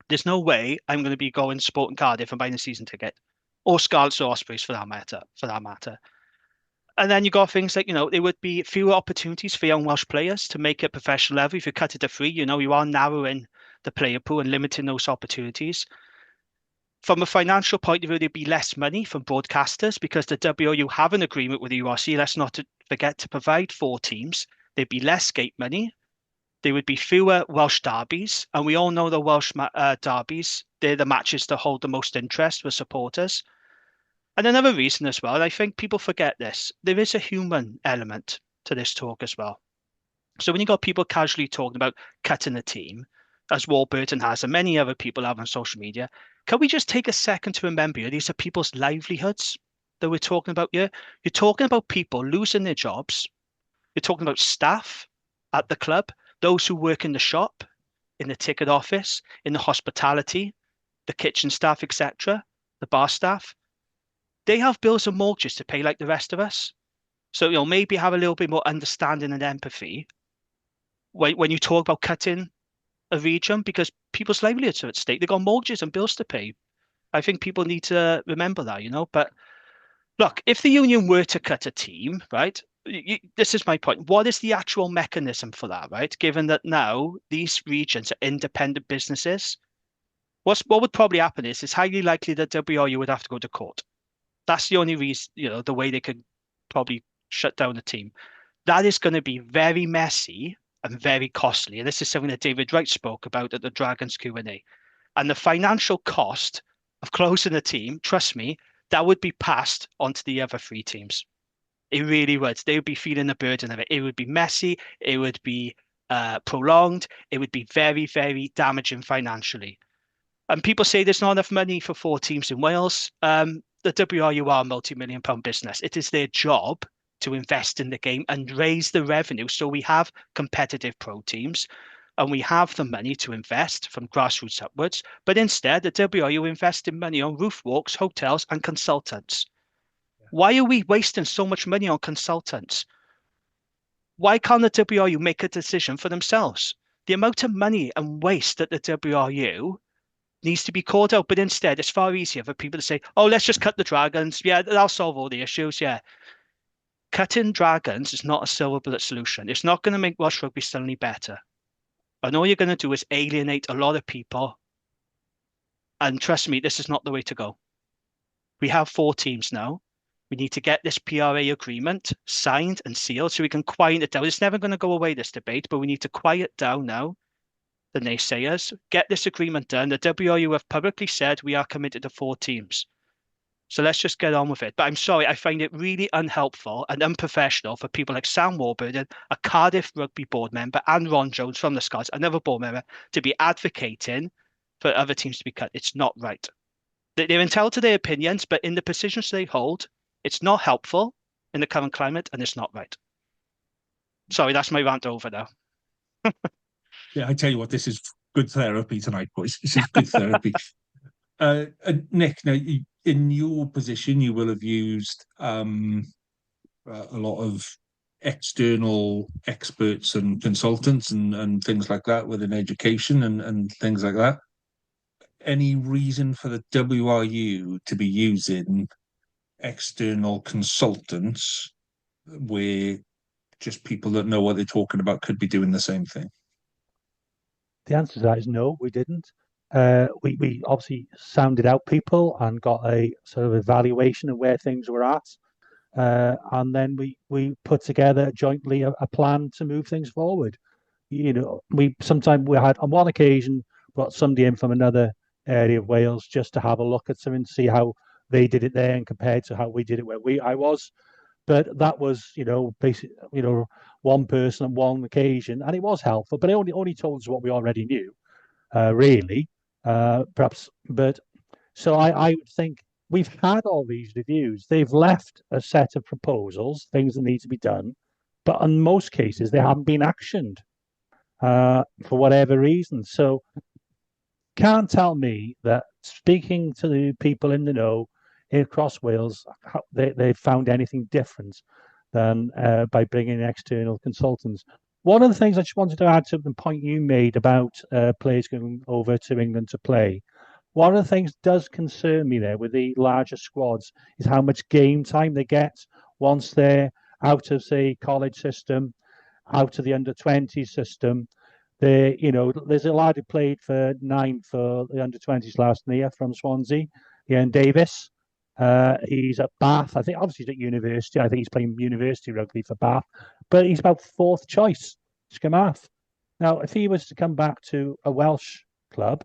There's no way I'm going to be going supporting Cardiff and buying a season ticket, or Scarlets or Ospreys for that matter. And then you got things like, there would be fewer opportunities for young Welsh players to make it professional level. If you cut it to 3, you are narrowing the player pool and limiting those opportunities. From a financial point of view, there'd be less money from broadcasters because the WRU have an agreement with the URC. Let's not forget to provide 4 teams. There'd be less gate money. There would be fewer Welsh derbies. And we all know the Welsh derbies, they're the matches that hold the most interest with supporters. And another reason as well, and I think people forget this, there is a human element to this talk as well. So when you got people casually talking about cutting the team, as Warburton has and many other people have on social media, can we just take a second to remember these are people's livelihoods that we're talking about here? You're talking about people losing their jobs. You're talking about staff at the club, those who work in the shop, in the ticket office, in the hospitality, the kitchen staff, etc., the bar staff. They have bills and mortgages to pay like the rest of us. So, maybe have a little bit more understanding and empathy when you talk about cutting a region, because people's livelihoods are at stake. They've got mortgages and bills to pay. I think people need to remember that, But look, if the union were to cut a team, right, this is my point. What is the actual mechanism for that, right? Given that now these regions are independent businesses, what would probably happen is it's highly likely that WRU would have to go to court. That's the only reason, the way they could probably shut down the team. That is going to be very messy and very costly. And this is something that David Wright spoke about at the Dragons Q&A. And the financial cost of closing the team, trust me, that would be passed onto the other 3 teams. It really would. They would be feeling the burden of it. It would be messy. It would be prolonged. It would be very, very damaging financially. And people say there's not enough money for 4 teams in Wales. The WRU are a multi-million-pound business. It is their job to invest in the game and raise the revenue so we have competitive pro teams and we have the money to invest from grassroots upwards. But instead, the WRU invest in money on roof walks, hotels and consultants. Why are we wasting so much money on consultants? Why can't the WRU make a decision for themselves? The amount of money and waste that the WRU needs to be called out, but instead it's far easier for people to say, oh, let's just cut the Dragons. Yeah, that'll solve all the issues. Yeah. Cutting Dragons is not a silver bullet solution. It's not going to make Welsh Rugby suddenly better. And all you're going to do is alienate a lot of people. And trust me, this is not the way to go. We have 4 teams now. We need to get this PRA agreement signed and sealed so we can quiet it down. It's never going to go away, this debate, but we need to quiet down now the naysayers, get this agreement done. The WRU have publicly said we are committed to 4 teams. So let's just get on with it. But I'm sorry, I find it really unhelpful and unprofessional for people like Sam Warburton, a Cardiff Rugby board member, and Ron Jones from the Scots, another board member, to be advocating for other teams to be cut. It's not right. They're entitled to their opinions, but in the positions they hold, it's not helpful in the current climate, and it's not right. Sorry, that's my rant over now. Yeah, I tell you what, this is good therapy tonight, boys. This is good therapy. Nick, now in your position, you will have used a lot of external experts and consultants and things like that within education and things like that. Any reason for the WRU to be using external consultants where just people that know what they're talking about could be doing the same thing? The answer to that is no, we didn't. We obviously sounded out people and got a sort of evaluation of where things were at. And then we put together jointly a plan to move things forward. We had on one occasion brought somebody in from another area of Wales just to have a look at something, to see how they did it there and compared to how we did it where I was. But that was, basically, one person on one occasion, and it was helpful. But it only told us what we already knew, really, perhaps. But so I would think we've had all these reviews. They've left a set of proposals, things that need to be done, but in most cases they haven't been actioned for whatever reason. So can't tell me that speaking to the people in the know across Wales, they found anything different than by bringing in external consultants. One of the things I just wanted to add to the point you made about players going over to England to play. One of the things does concern me there with the larger squads is how much game time they get once they're out of, say, college system, out of the under-20 system. There's a lad who played for 9 for the under-20s last year from Swansea, Ian Davis. He's at Bath. I think obviously he's at university. I think he's playing university rugby for Bath, but he's about fourth choice, Scamath. Now, if he was to come back to a Welsh club,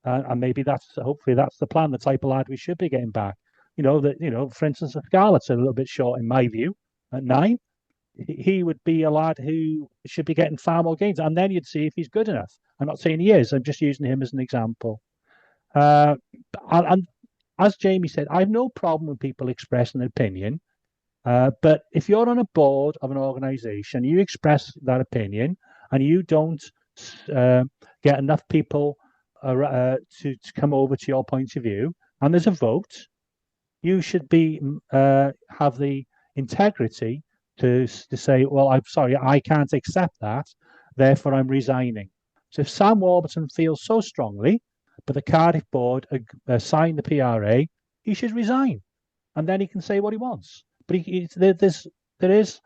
and maybe hopefully that's the plan, the type of lad we should be getting back. For instance, the Scarlets are a little bit short in my view at 9. He would be a lad who should be getting far more games, and then you'd see if he's good enough. I'm not saying he is. I'm just using him as an example. And as Jamie said, I have no problem with people expressing an opinion. But if you're on a board of an organisation, you express that opinion, and you don't get enough people to come over to your point of view, and there's a vote, you should have the integrity to say, well, I'm sorry, I can't accept that, therefore I'm resigning. So if Sam Warburton feels so strongly, but the Cardiff board signed the PRA, he should resign, and then he can say what he wants. But there is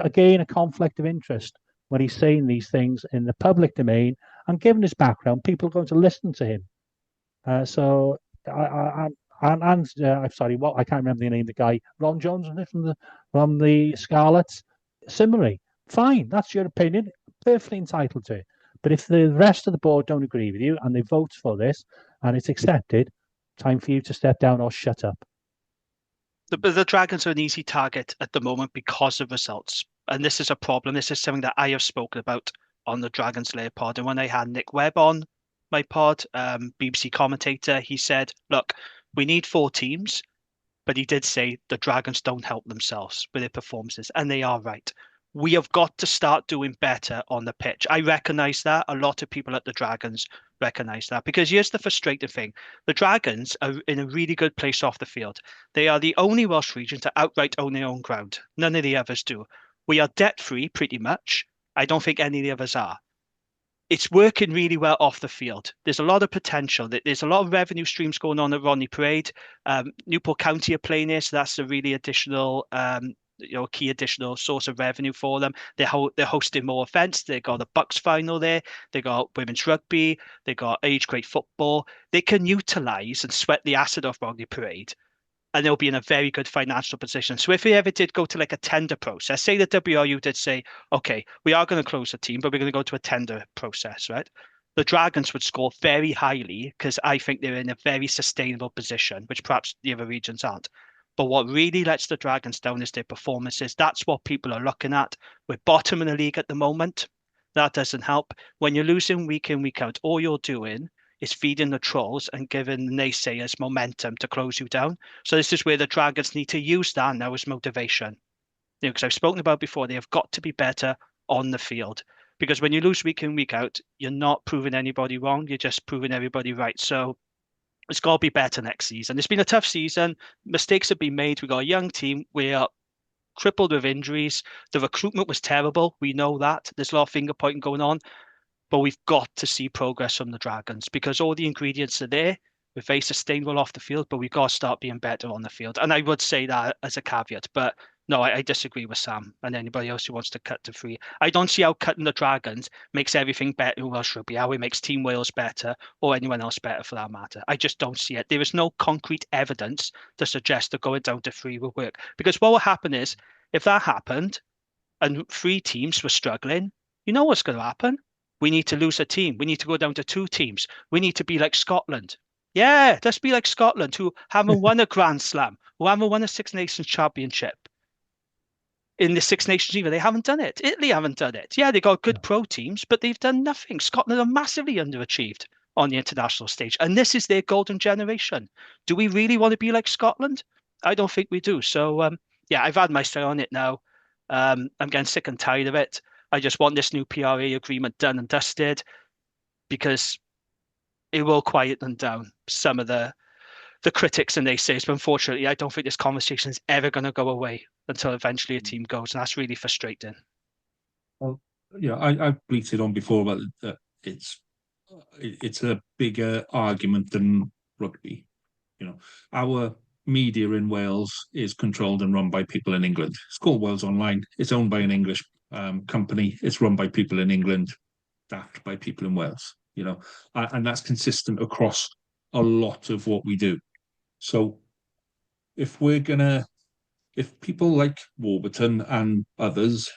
again a conflict of interest when he's saying these things in the public domain, and given his background, people are going to listen to him. I'm sorry, I can't remember the name of the guy. Ron Jones, wasn't it, from the Scarlets? Similarly, fine, that's your opinion, perfectly entitled to it. But if the rest of the board don't agree with you and they vote for this and it's accepted, time for you to step down or shut up. The Dragons are an easy target at the moment because of results. And this is a problem. This is something that I have spoken about on the Dragons Lair pod. And when I had Nick Webb on my pod, BBC commentator, he said, look, we need 4 teams. But he did say the Dragons don't help themselves with their performances. And they are right. We have got to start doing better on the pitch. I recognise that. A lot of people at the Dragons recognise that. Because here's the frustrating thing. The Dragons are in a really good place off the field. They are the only Welsh region to outright own their own ground. None of the others do. We are debt-free pretty much. I don't think any of the others are. It's working really well off the field. There's a lot of potential. There's a lot of revenue streams going on at Rodney Parade. Newport County are playing this. So that's a really additional key additional source of revenue for them. They're hosting more events. They got a Bucks final there. They got women's rugby. They got age grade football. They can utilise and sweat the asset of Rodney Parade, and they'll be in a very good financial position. So if we ever did go to like a tender process, say the WRU did say, okay, we are going to close the team, but we're going to go to a tender process, right? The Dragons would score very highly because I think they're in a very sustainable position, which perhaps the other regions aren't. But what really lets the Dragons down is their performances. That's what people are looking at. We're bottom in the league at the moment. That doesn't help. When you're losing week in, week out, all you're doing is feeding the trolls and giving the naysayers momentum to close you down. So this is where the Dragons need to use that now as motivation. Because I've spoken about before, they have got to be better on the field. Because when you lose week in, week out, you're not proving anybody wrong. You're just proving everybody right. So it's got to be better next season. It's been a tough season. Mistakes have been made. We've got a young team. We are crippled with injuries. The recruitment was terrible. We know that. There's a lot of finger pointing going on. But we've got to see progress from the Dragons because all the ingredients are there. We're very sustainable off the field, but we've got to start being better on the field. And I would say that as a caveat. But no, I disagree with Sam and anybody else who wants to cut to 3. I don't see how cutting the Dragons makes everything better in Welsh Rugby, how it makes Team Wales better or anyone else better for that matter. I just don't see it. There is no concrete evidence to suggest that going down to 3 will work. Because what will happen is, if that happened and 3 teams were struggling, you know what's going to happen? We need to lose a team. We need to go down to 2 teams. We need to be like Scotland. Yeah, let's be like Scotland, who haven't won a Grand Slam, who haven't won a Six Nations Championship. In the Six Nations either, they haven't done it. Italy haven't done it. Yeah, they got good pro teams, but they've done nothing. Scotland are massively underachieved on the international stage, and this is their golden generation. Do we really want to be like Scotland? I don't think we do. So, yeah, I've had my say on it now. I'm getting sick and tired of it. I just want this new PRA agreement done and dusted because it will quieten down some of the critics and naysayers. But unfortunately, I don't think this conversation is ever going to go away until eventually a team goes, and that's really frustrating. Well, yeah, I've bleated on before about that. It's a bigger argument than rugby. Our media in Wales is controlled and run by people in England. It's called Wales Online. It's owned by an English company. It's run by people in England, staffed by people in Wales. And that's consistent across a lot of what we do. So if people like Warburton and others,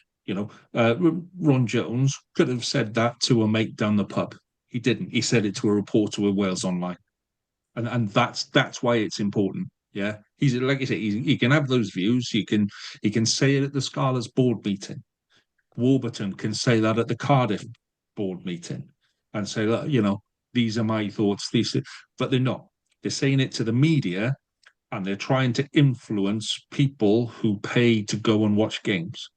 Ron Jones could have said that to a mate down the pub. He didn't. He said it to a reporter with Wales Online, and that's why it's important. Yeah, he's like I say, he can have those views. He can say it at the Scholars board meeting. Warburton can say that at the Cardiff board meeting, and say that these are my thoughts. But they're not. They're saying it to the media, and they're trying to influence people who pay to go and watch games.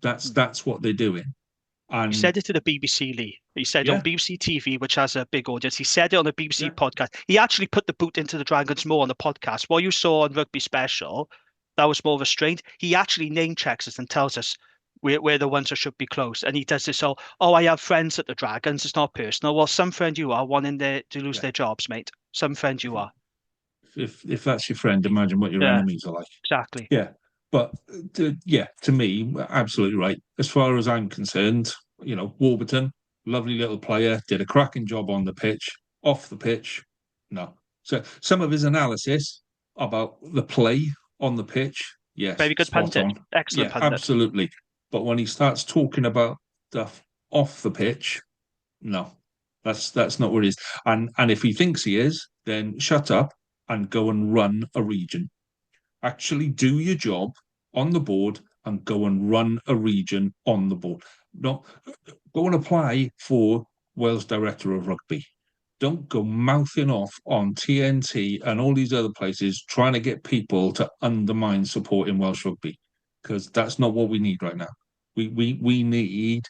That's what they're doing. And he said it to the BBC, Lee. He said on BBC TV, which has a big audience. He said it on a BBC podcast. He actually put the boot into the Dragons more on the podcast. What you saw on Rugby Special, that was more restrained. He actually name checks us and tells us we're the ones that should be close. And he does this I have friends at the Dragons. It's not personal. Well, some friend you are wanting to lose their jobs, mate. Some friend you are. If that's your friend, imagine what your enemies are like. Exactly. Yeah. But to me, absolutely right. As far as I'm concerned, Warburton, lovely little player, did a cracking job on the pitch. Off the pitch, no. So some of his analysis about the play on the pitch, yes, very good pundit, excellent pundit. Absolutely. But when he starts talking about stuff off the pitch, no, that's not what it is. And if he thinks he is, then shut up and go and run a region. Actually do your job on the board and go and run a region on the board. No, go and apply for Wales Director of Rugby. Don't go mouthing off on TNT and all these other places trying to get people to undermine support in Welsh Rugby, because that's not what we need right now. We need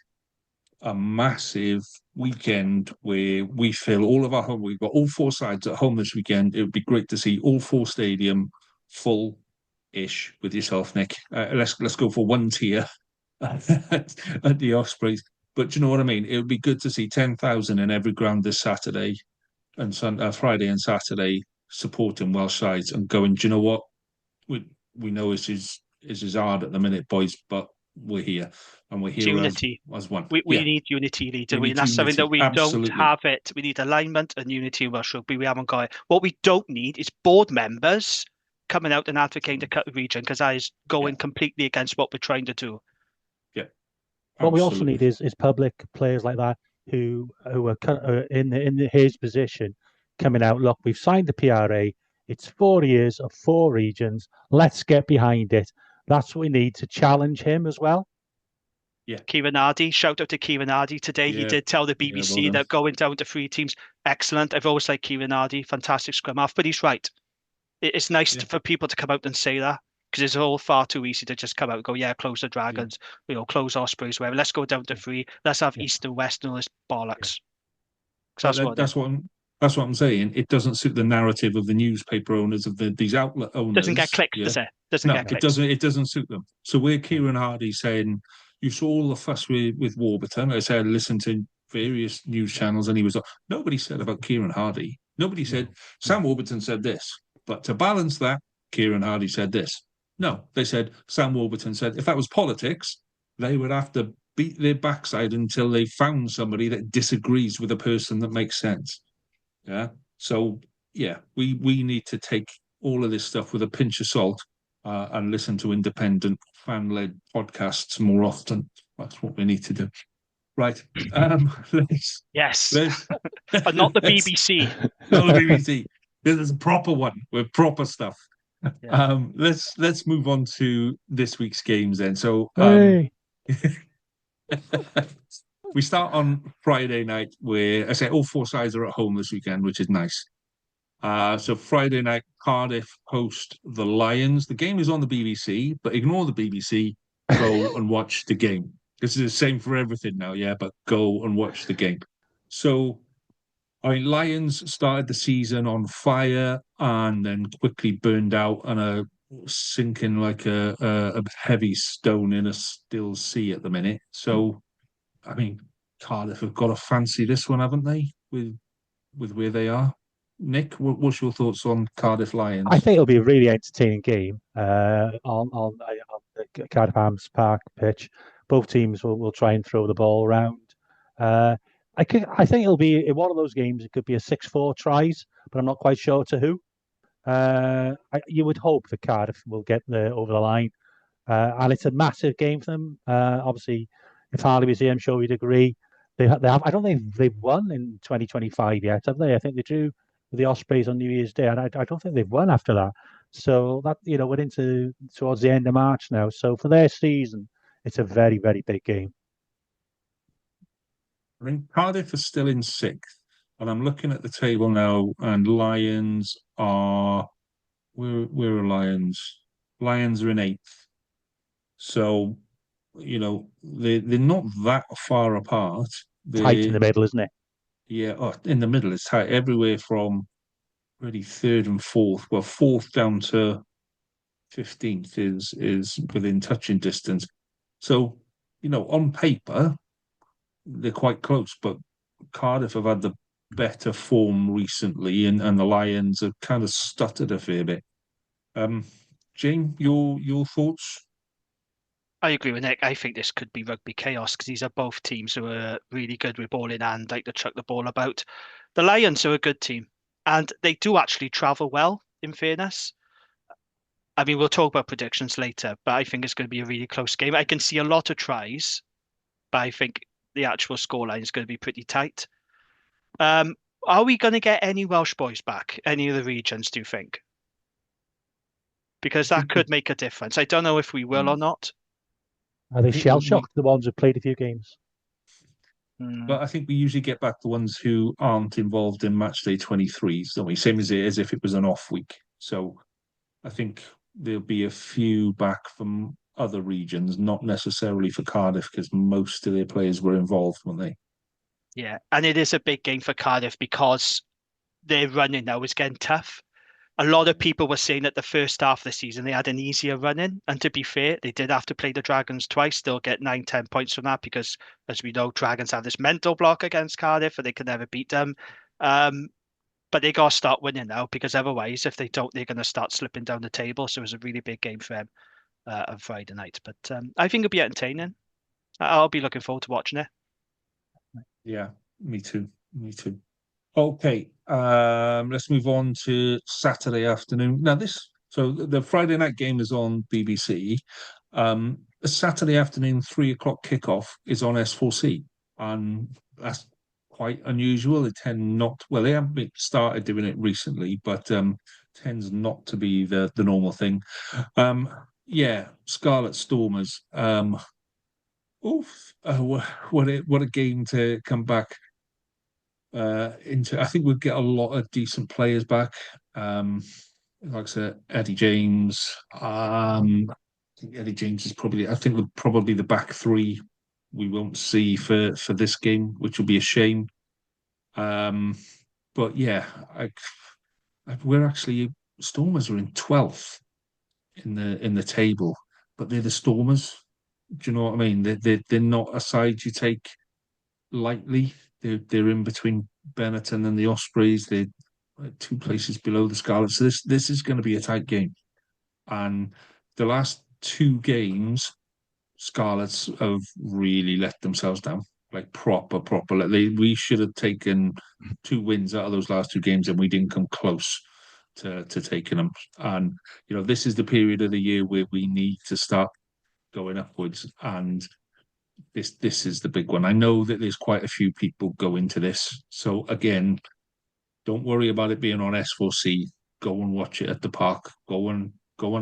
a massive weekend where we fill all of our home. We've got all 4 sides at home this weekend. It would be great to see all 4 stadium full-ish with yourself, Nick. Let's go for 1 tier at the Ospreys. But you know what I mean? It would be good to see 10,000 in every ground this Saturday and Friday and Saturday supporting Welsh sides and going, do you know what? We know this is hard at the minute, boys, but we're here. And we're here unity. As one. We need unity, Lee, and that's something that we don't have it. We need alignment and unity in Welsh Rugby. We haven't got it. What we don't need is board members coming out and advocating to cut the region, because that is going completely against what we're trying to do. Yeah. What we also need is public players like that who are in his position coming out. Look, we've signed the PRA. It's 4 years of 4 regions. Let's get behind it. That's what we need to challenge him as well. Kieran Hardy, shout out to Kieran Hardy today. He did tell the BBC that going down to 3 teams, excellent. I've always liked Kieran Hardy, fantastic scrum half, but he's right. It's nice for people to come out and say that, because it's all far too easy to just come out and go, close the Dragons, close Ospreys, whatever. Let's go down to 3. Let's have East and West and all this bollocks. That's what I'm saying. It doesn't suit the narrative of the newspaper owners, of these outlet owners. Doesn't get clicked, does it? It doesn't suit them. So we're Kieran Hardy saying, you saw all the fuss with Warburton. I said, listen to various news channels, and he was like, nobody said about Kieran Hardy. Nobody said, Sam Warburton said this. But to balance that, Kieran Hardy said this. No, they said, Sam Warburton said, if that was politics, they would have to beat their backside until they found somebody that disagrees with a person that makes sense. Yeah. So, we need to take all of this stuff with a pinch of salt and listen to independent fan-led podcasts more often. That's what we need to do. Right. Yes. But not the BBC. Not the BBC. This is a proper one with proper stuff. Yeah. Let's move on to this week's games then. So we start on Friday night, where I say all 4 sides are at home this weekend, which is nice. So Friday night, Cardiff host the Lions. The game is on the BBC, but ignore the BBC. Go and watch the game. This is the same for everything now, but go and watch the game. So, Lions started the season on fire and then quickly burned out and are sinking like a heavy stone in a still sea at the minute. So, Cardiff have got to fancy this one, haven't they? With where they are. Nick, what's your thoughts on Cardiff Lions? I think it'll be a really entertaining game on the Cardiff Arms Park pitch. Both teams will try and throw the ball around. I think it'll be in one of those games. It could be a 6-4 tries, but I'm not quite sure to who. You would hope that Cardiff will get over the line, and it's a massive game for them. Obviously, if Harley was here, I'm sure we'd agree. They have. I don't think they've won in 2025 yet, have they? I think they drew with the Ospreys on New Year's Day, and I don't think they've won after that. So that we're into towards the end of March now. So for their season, it's a very, very big game. Cardiff are still in 6th, and I'm looking at the table now, and Lions are where are Lions? Lions are in 8th. So, they're not that far apart. Tight in the middle, isn't it? Yeah, in the middle it's tight. Everywhere from really 3rd and 4th. Well, 4th down to 15th is within touching distance. So, on paper, they're quite close, but Cardiff have had the better form recently, and the Lions have kind of stuttered a fair bit. Jane, your thoughts? I agree with Nick. I think this could be rugby chaos, because these are both teams who are really good with ball in hand, like to chuck the ball about. The Lions are a good team, and they do actually travel well, in fairness. We'll talk about predictions later, but I think it's going to be a really close game. I can see a lot of tries, but I think the actual scoreline is going to be pretty tight. Are we going to get any Welsh boys back? Any of the regions, do you think? Because that could make a difference. I don't know if we will or not. Are they shell-shocked, the ones who played a few games? But I think we usually get back the ones who aren't involved in match day 23s, don't we? Same as if it was an off week. So I think there'll be a few back from other regions, not necessarily for Cardiff, because most of their players were involved, weren't they? Yeah, and it is a big game for Cardiff because their running now is getting tough. A lot of people were saying that the first half of the season they had an easier running, and to be fair, they did have to play the Dragons twice. They'll get 9-10 points from that because, as we know, Dragons have this mental block against Cardiff and they can never beat them. But they got to start winning now, because otherwise, if they don't, they're going to start slipping down the table. So it was a really big game for them on Friday night. But I think it'll be entertaining. I'll be looking forward to watching it. Yeah, me too. Okay, let's move on to Saturday afternoon. Now so the Friday night game is on BBC. The Saturday afternoon 3 o'clock kickoff is on S4C and that's quite unusual. They tend not, well, they haven't started doing it recently, but tends not to be the normal thing. Um, yeah, Scarlet Stormers. Oof, what a game to come back into. I think we'd get a lot of decent players back. Like I said, Eddie James. I think Eddie James is probably. I think probably the back three we won't see for this game, which will be a shame. Um, but yeah, we're actually Stormers are in 12th in the table, but they're the Stormers. Do you know what I mean? They're not a side you take lightly. They're in between Benetton and the Ospreys. They're two places below the Scarlets. So this is going to be a tight game. And the last two games, Scarlets have really let themselves down, like proper. Like we should have taken two wins out of those last two games, and we didn't come close to taking them. And this is the period of the year where we need to start going upwards, and this is the big one. I know that there's quite a few people go into this, so again, don't worry about it being on S4C. Go and watch it at the park. Go and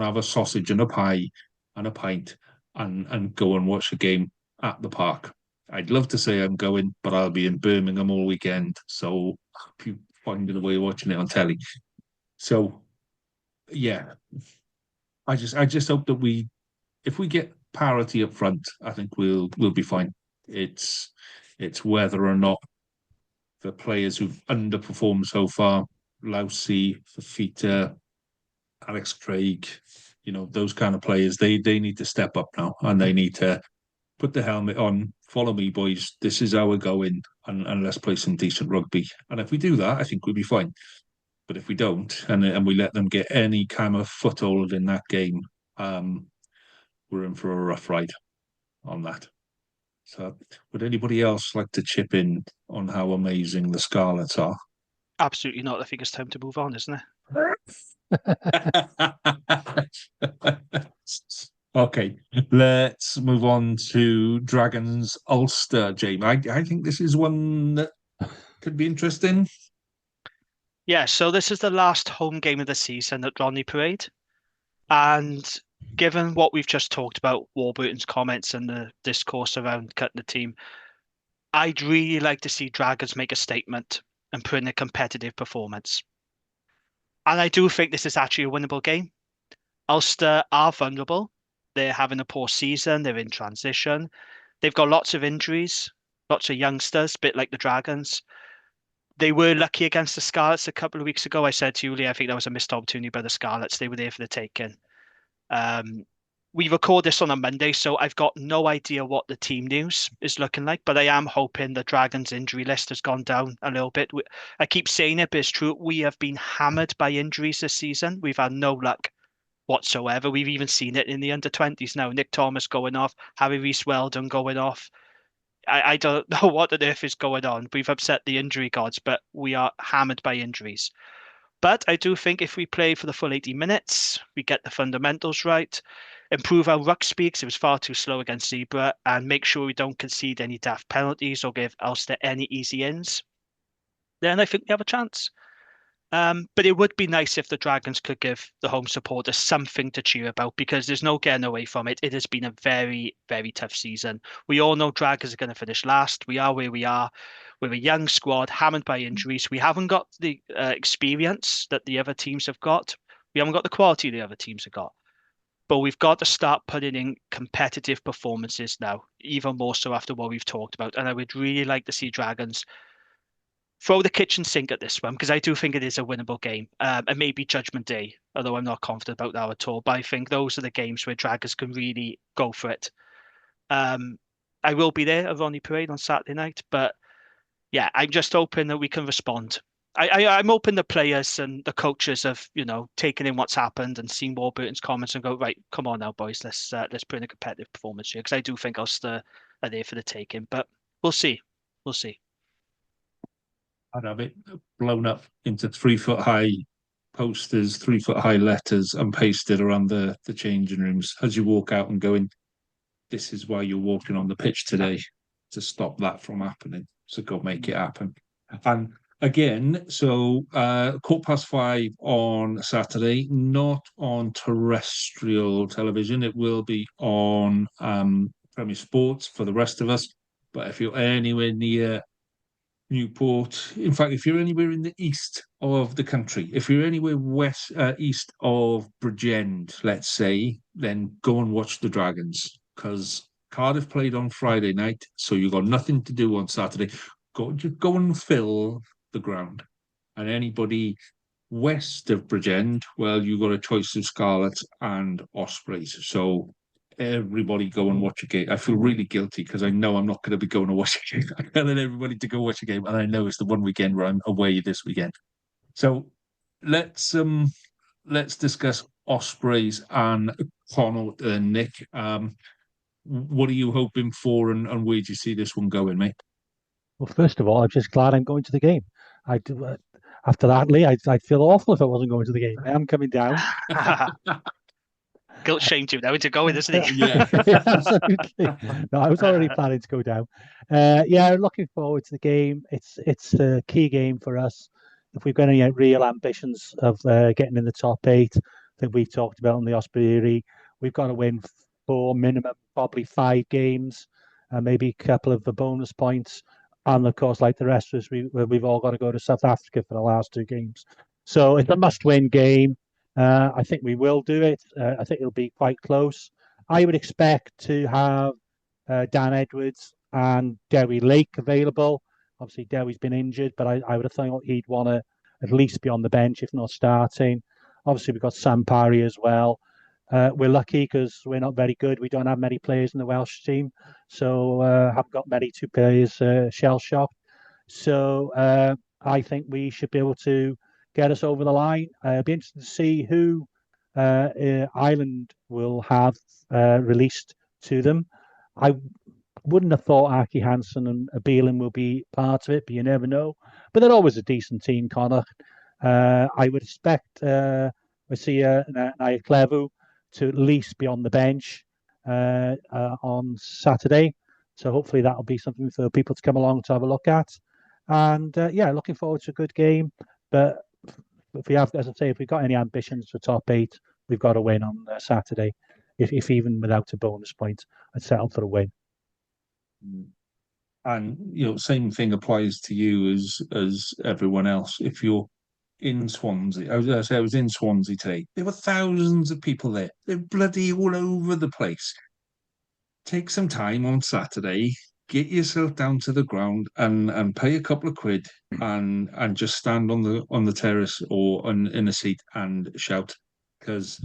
have a sausage and a pie and a pint and go and watch a game at the park. I'd love to say I'm going, but I'll be in Birmingham all weekend. So hope you find a way watching it on telly. So yeah, I just hope that if we get parity up front, I think we'll be fine. It's whether or not the players who've underperformed so far, Lousy, Fafita, Alex Craig, those kind of players, they need to step up now and they need to put the helmet on, follow me, boys. This is how we're going, and let's play some decent rugby. And if we do that, I think we'll be fine. But if we don't, and we let them get any kind of foothold in that game, we're in for a rough ride on that. So, would anybody else like to chip in on how amazing the Scarlets are? Absolutely not. I think it's time to move on, isn't it? Okay, let's move on to Dragons Ulster, Jamie. I think this is one that could be interesting. Yeah, so this is the last home game of the season at Ronnie Parade. And given what we've just talked about, Warburton's comments and the discourse around cutting the team, I'd really like to see Dragons make a statement and put in a competitive performance. And I do think this is actually a winnable game. Ulster are vulnerable. They're having a poor season. They're in transition. They've got lots of injuries, lots of youngsters, a bit like the Dragons. They were lucky against the Scarlets a couple of weeks ago. I said to you, Lee, I think that was a missed opportunity by the Scarlets. They were there for the taking. We record this on a Monday, so I've got no idea what the team news is looking like, but I am hoping the Dragons injury list has gone down a little bit. I keep saying it, but it's true. We have been hammered by injuries this season. We've had no luck whatsoever. We've even seen it in the under-20s now. Nick Thomas going off, Harry Rees-Weldon going off. I don't know what on earth is going on. We've upset the injury gods, but we are hammered by injuries. But I do think if we play for the full 80 minutes, we get the fundamentals right, improve our ruck speed because it was far too slow against Zebra, and make sure we don't concede any daft penalties or give Ulster any easy ins, then I think we have a chance. But it would be nice if the Dragons could give the home supporters something to cheer about because there's no getting away from it. It has been a very, very tough season. We all know Dragons are going to finish last. We are where we are. We're a young squad, hammered by injuries. We haven't got the experience that the other teams have got. We haven't got the quality the other teams have got. But we've got to start putting in competitive performances now, even more so after what we've talked about. And I would really like to see Dragons throw the kitchen sink at this one because I do think it is a winnable game. And maybe Judgment Day, although I'm not confident about that at all. But I think those are the games where Dragons can really go for it. I will be there at Ronnie Parade on Saturday night, but yeah, I'm just hoping that we can respond. I'm hoping the players and the coaches have, taken in what's happened and seen Warburton's comments and go, right, come on now, boys, let's put in a competitive performance here because I do think Ulster are there for the taking. But we'll see. We'll see. I'd have it blown up into 3 foot high posters, 3 foot high letters, and pasted around the changing rooms as you walk out and going, this is why you're walking on the pitch today. to stop that from happening. So go make it happen. And again, so 5:15 on Saturday, not on terrestrial television. It will be on Premier Sports for the rest of us. But if you're anywhere near Newport, in fact, if you're anywhere in the east of the country, if you're anywhere east of Bridgend, let's say, then go and watch the Dragons, because Cardiff played on Friday night, so you've got nothing to do on Saturday. Just go and fill the ground. And anybody west of Bridgend, well, you've got a choice of Scarlets and Ospreys. So everybody go and watch a game. I feel really guilty because I know I'm not going to be going to watch a game. I tell everybody to go watch a game, and I know it's the one weekend where I'm away this weekend. So let's discuss Ospreys and Connaught and Nick. What are you hoping for, and where do you see this one going, mate? Well, first of all, I'm just glad I'm going to the game. I do. After that, Lee, I'd feel awful if I wasn't going to the game. I am coming down. Guilt shamed you now to go with, isn't he? Yeah. Absolutely. No, I was already planning to go down. Yeah, looking forward to the game. It's a key game for us. If we've got any real ambitions of getting in the top eight, I think we've talked about in the Osprey, we've got to win 4 minimum, probably 5 games, maybe a couple of the bonus points. And of course, like the rest of us, we've all got to go to South Africa for the last 2 games. So it's a must-win game. I think we will do it. I think it'll be quite close. I would expect to have Dan Edwards and Dewi Lake available. Obviously, Dewi's been injured, but I would have thought he'd want to at least be on the bench, if not starting. Obviously, we've got Sam Parry as well. We're lucky because we're not very good. We don't have many players in the Welsh team, so haven't got many 2 players shell shocked. So I think we should be able to get us over the line. It'll be interesting to see who Ireland will have released to them. I wouldn't have thought Aki Hansen and Beelan will be part of it, but you never know. But they're always a decent team, Connor. I would expect we see Naya Clevu to at least be on the bench on Saturday. So hopefully that'll be something for people to come along to have a look at. And yeah, looking forward to a good game. But if we have, as I say, if we've got any ambitions for top 8, we've got to win on Saturday. If even without a bonus point, I'd settle for a win. And same thing applies to you as everyone else. If you're in Swansea, I was in Swansea today. There were thousands of people there. They're bloody all over the place. Take some time on Saturday, get yourself down to the ground and pay a couple of quid and just stand on the terrace or in a seat and shout, because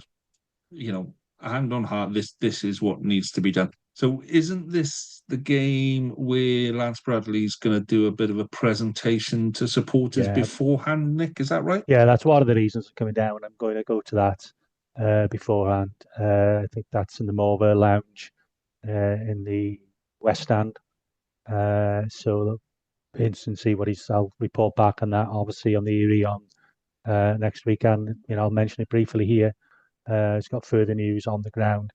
hand on heart, this is what needs to be done. So isn't this the game where Lance Bradley's going to do a bit of a presentation to supporters beforehand, Nick? Is that right? Yeah, that's one of the reasons I'm coming down. I'm going to go to that beforehand. I think that's in the Morva Lounge in the West Stand. So interesting to see what I'll report back on that, obviously, on the Erie on next weekend. I'll mention it briefly here. It's got further news on the ground.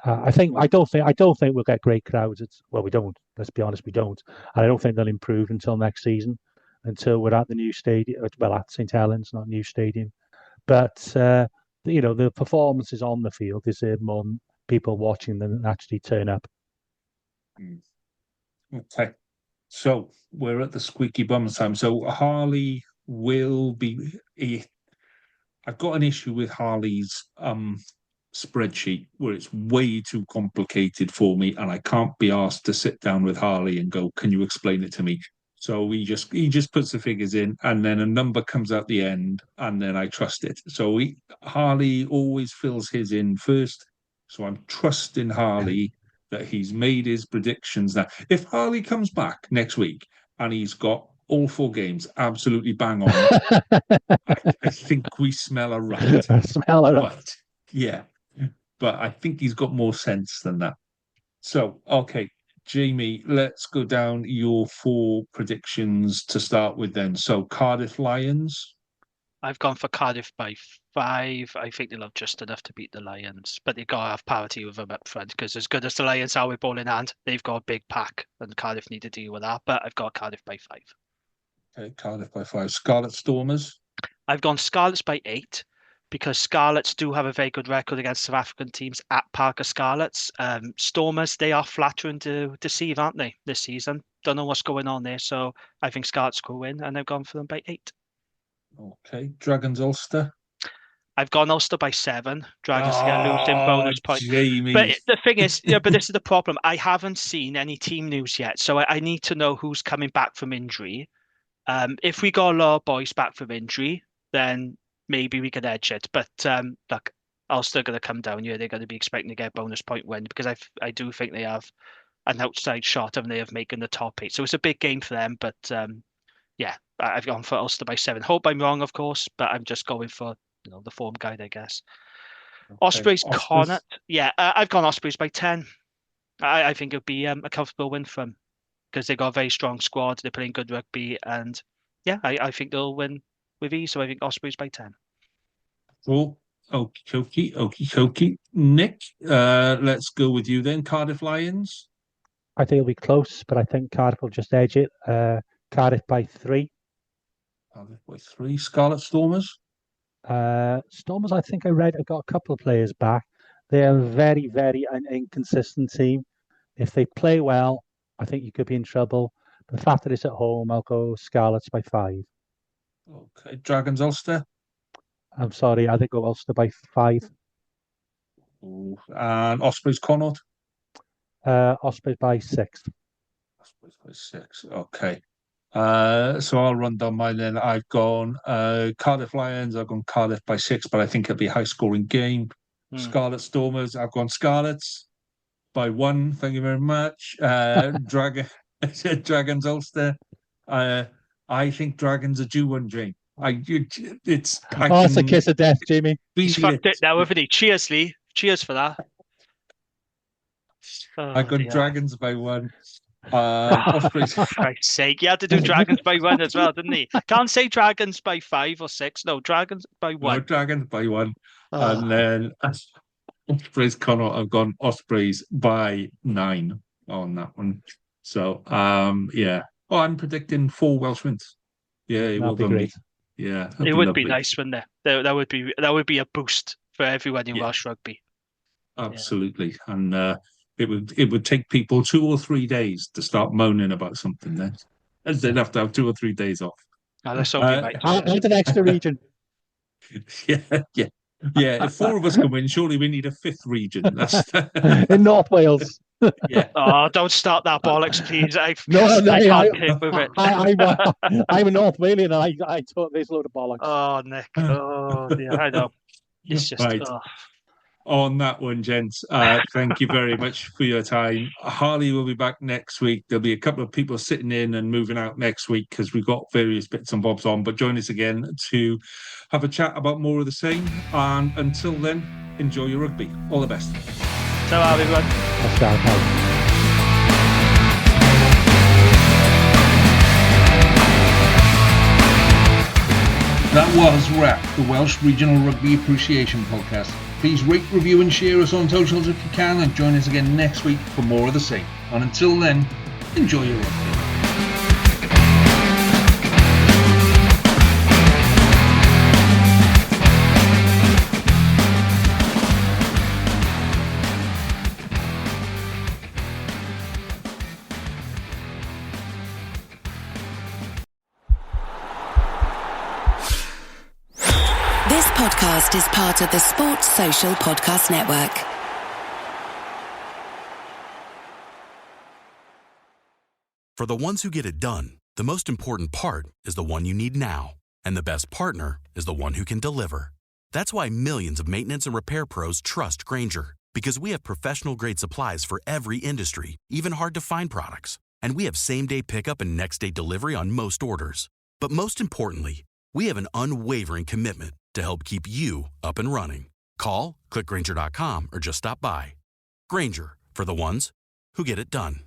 I don't think we'll get great crowds. We don't. Let's be honest, we don't. And I don't think they'll improve until next season, until we're at the new stadium. Well, at St Helens, not new stadium. But the performances on the field deserve more people watching than actually turn up. Okay, so we're at the squeaky bum time. So Harley will be. I've got an issue with Harley's spreadsheet where it's way too complicated for me, and I can't be asked to sit down with Harley and go, "Can you explain it to me?" So he just puts the figures in, and then a number comes out the end, and then I trust it. So Harley always fills his in first. So I'm trusting Harley that he's made his predictions. Now, if Harley comes back next week and he's got all 4 games absolutely bang on, I think we smell a rat. Smell a rat. Yeah, but I think he's got more sense than that. So, okay, Jamie, let's go down your 4 predictions to start with then. So, Cardiff Lions. I've gone for Cardiff by 5. I think they'll have just enough to beat the Lions, but they've got to have parity with them up front because as good as the Lions are with ball in hand, they've got a big pack and Cardiff need to deal with that. But I've got Cardiff by 5. Okay, Cardiff by 5. Scarlet Stormers. I've gone Scarlets by 8 because Scarlets do have a very good record against South African teams at Parker Scarlets. Stormers, they are flattering to deceive, aren't they, this season? Don't know what's going on there. So I think Scarlets will win and I've gone for them by 8. Okay, Dragons Ulster. I've gone Ulster by 7. Dragons to get losing bonus point. Jamie. But the thing is, but this is the problem. I haven't seen any team news yet. So I need to know who's coming back from injury. If we got a lot of boys back from injury, then maybe we could edge it. But look, Ulster going to come down here. They're going to be expecting to get a bonus point win because I do think they have an outside shot of making the top 8. So it's a big game for them. But yeah, I've gone for Ulster by 7. Hope I'm wrong, of course, but I'm just going for the form guide, I guess. Okay. Ospreys, Connacht. Yeah, I've gone Ospreys by 10. I think it'll be a comfortable win for them because they've got a very strong squad. They're playing good rugby, and yeah, I think they'll win with ease. So I think Ospreys by 10. Cool. Okie dokie. Nick, let's go with you then. Cardiff Lions. I think it'll be close, but I think Cardiff will just edge it. Cardiff by 3. Cardiff by 3. Scarlet Stormers. Stormers, I think I read, have got a couple of players back. They're a very, very inconsistent team. If they play well, I think you could be in trouble. But the fact that it's at home, I'll go Scarlets by 5. Okay, Dragons Ulster. I'm sorry, I think I'll go Ulster by 5. Ooh. And Ospreys Connaught. Ospreys by 6. Ospreys by 6. Okay. So I'll run down mine then. I've gone Cardiff Lions. I've gone Cardiff by 6, but I think it'll be a high-scoring game. Scarlet Stormers. I've gone Scarlets by 1. Thank you very much. Dragons Ulster. I think Dragons are due one, Jane. It's a kiss of death, Jamie. He's fucked it now, haven't he? Cheers, Lee. Cheers for that. I've got Dragons by 1. Ospreys. For Christ's sake, he had to do Dragons by 1 as well, didn't he? Can't say Dragons by 5 or 6. No, Dragons by 1. No, Dragons by 1. And then Ospreys Connaught, I've gone Ospreys by 9 on that one. So, yeah. Oh, I'm predicting 4 Welsh wins. Yeah, that'd be great. Yeah, it would be nice, wouldn't it? That would be a boost for everyone in Welsh rugby. Absolutely, and it would take people 2 or 3 days to start moaning about something. Then, as they'd have to have 2 or 3 days off. That's okay, mate. Add an extra region. Yeah. If 4 of us can win, surely we need a 5th region. That's in North Wales. Yeah. Oh, don't start that bollocks, please. I can't cope with it. I'm a North Walian, and I thought this load of bollocks. Oh, Nick. Oh, yeah, I know. It's just right. On that one, gents, thank you very much for your time. Harley will be back next week. There'll be a couple of people sitting in and moving out next week because we've got various bits and bobs on. But join us again to have a chat about more of the same. And until then, enjoy your rugby. All the best. So, everyone. That was WRAP, the Welsh Regional Rugby Appreciation Podcast. Please rate, review and share us on socials if you can, and join us again next week for more of the same. And until then, enjoy your rugby. This podcast is part of the Sports Social Podcast Network. For the ones who get it done, the most important part is the one you need now. And the best partner is the one who can deliver. That's why millions of maintenance and repair pros trust Grainger, because we have professional-grade supplies for every industry, even hard-to-find products. And we have same-day pickup and next-day delivery on most orders. But most importantly, we have an unwavering commitment to help keep you up and running. Call, click Grainger.com, or just stop by. Grainger, for the ones who get it done.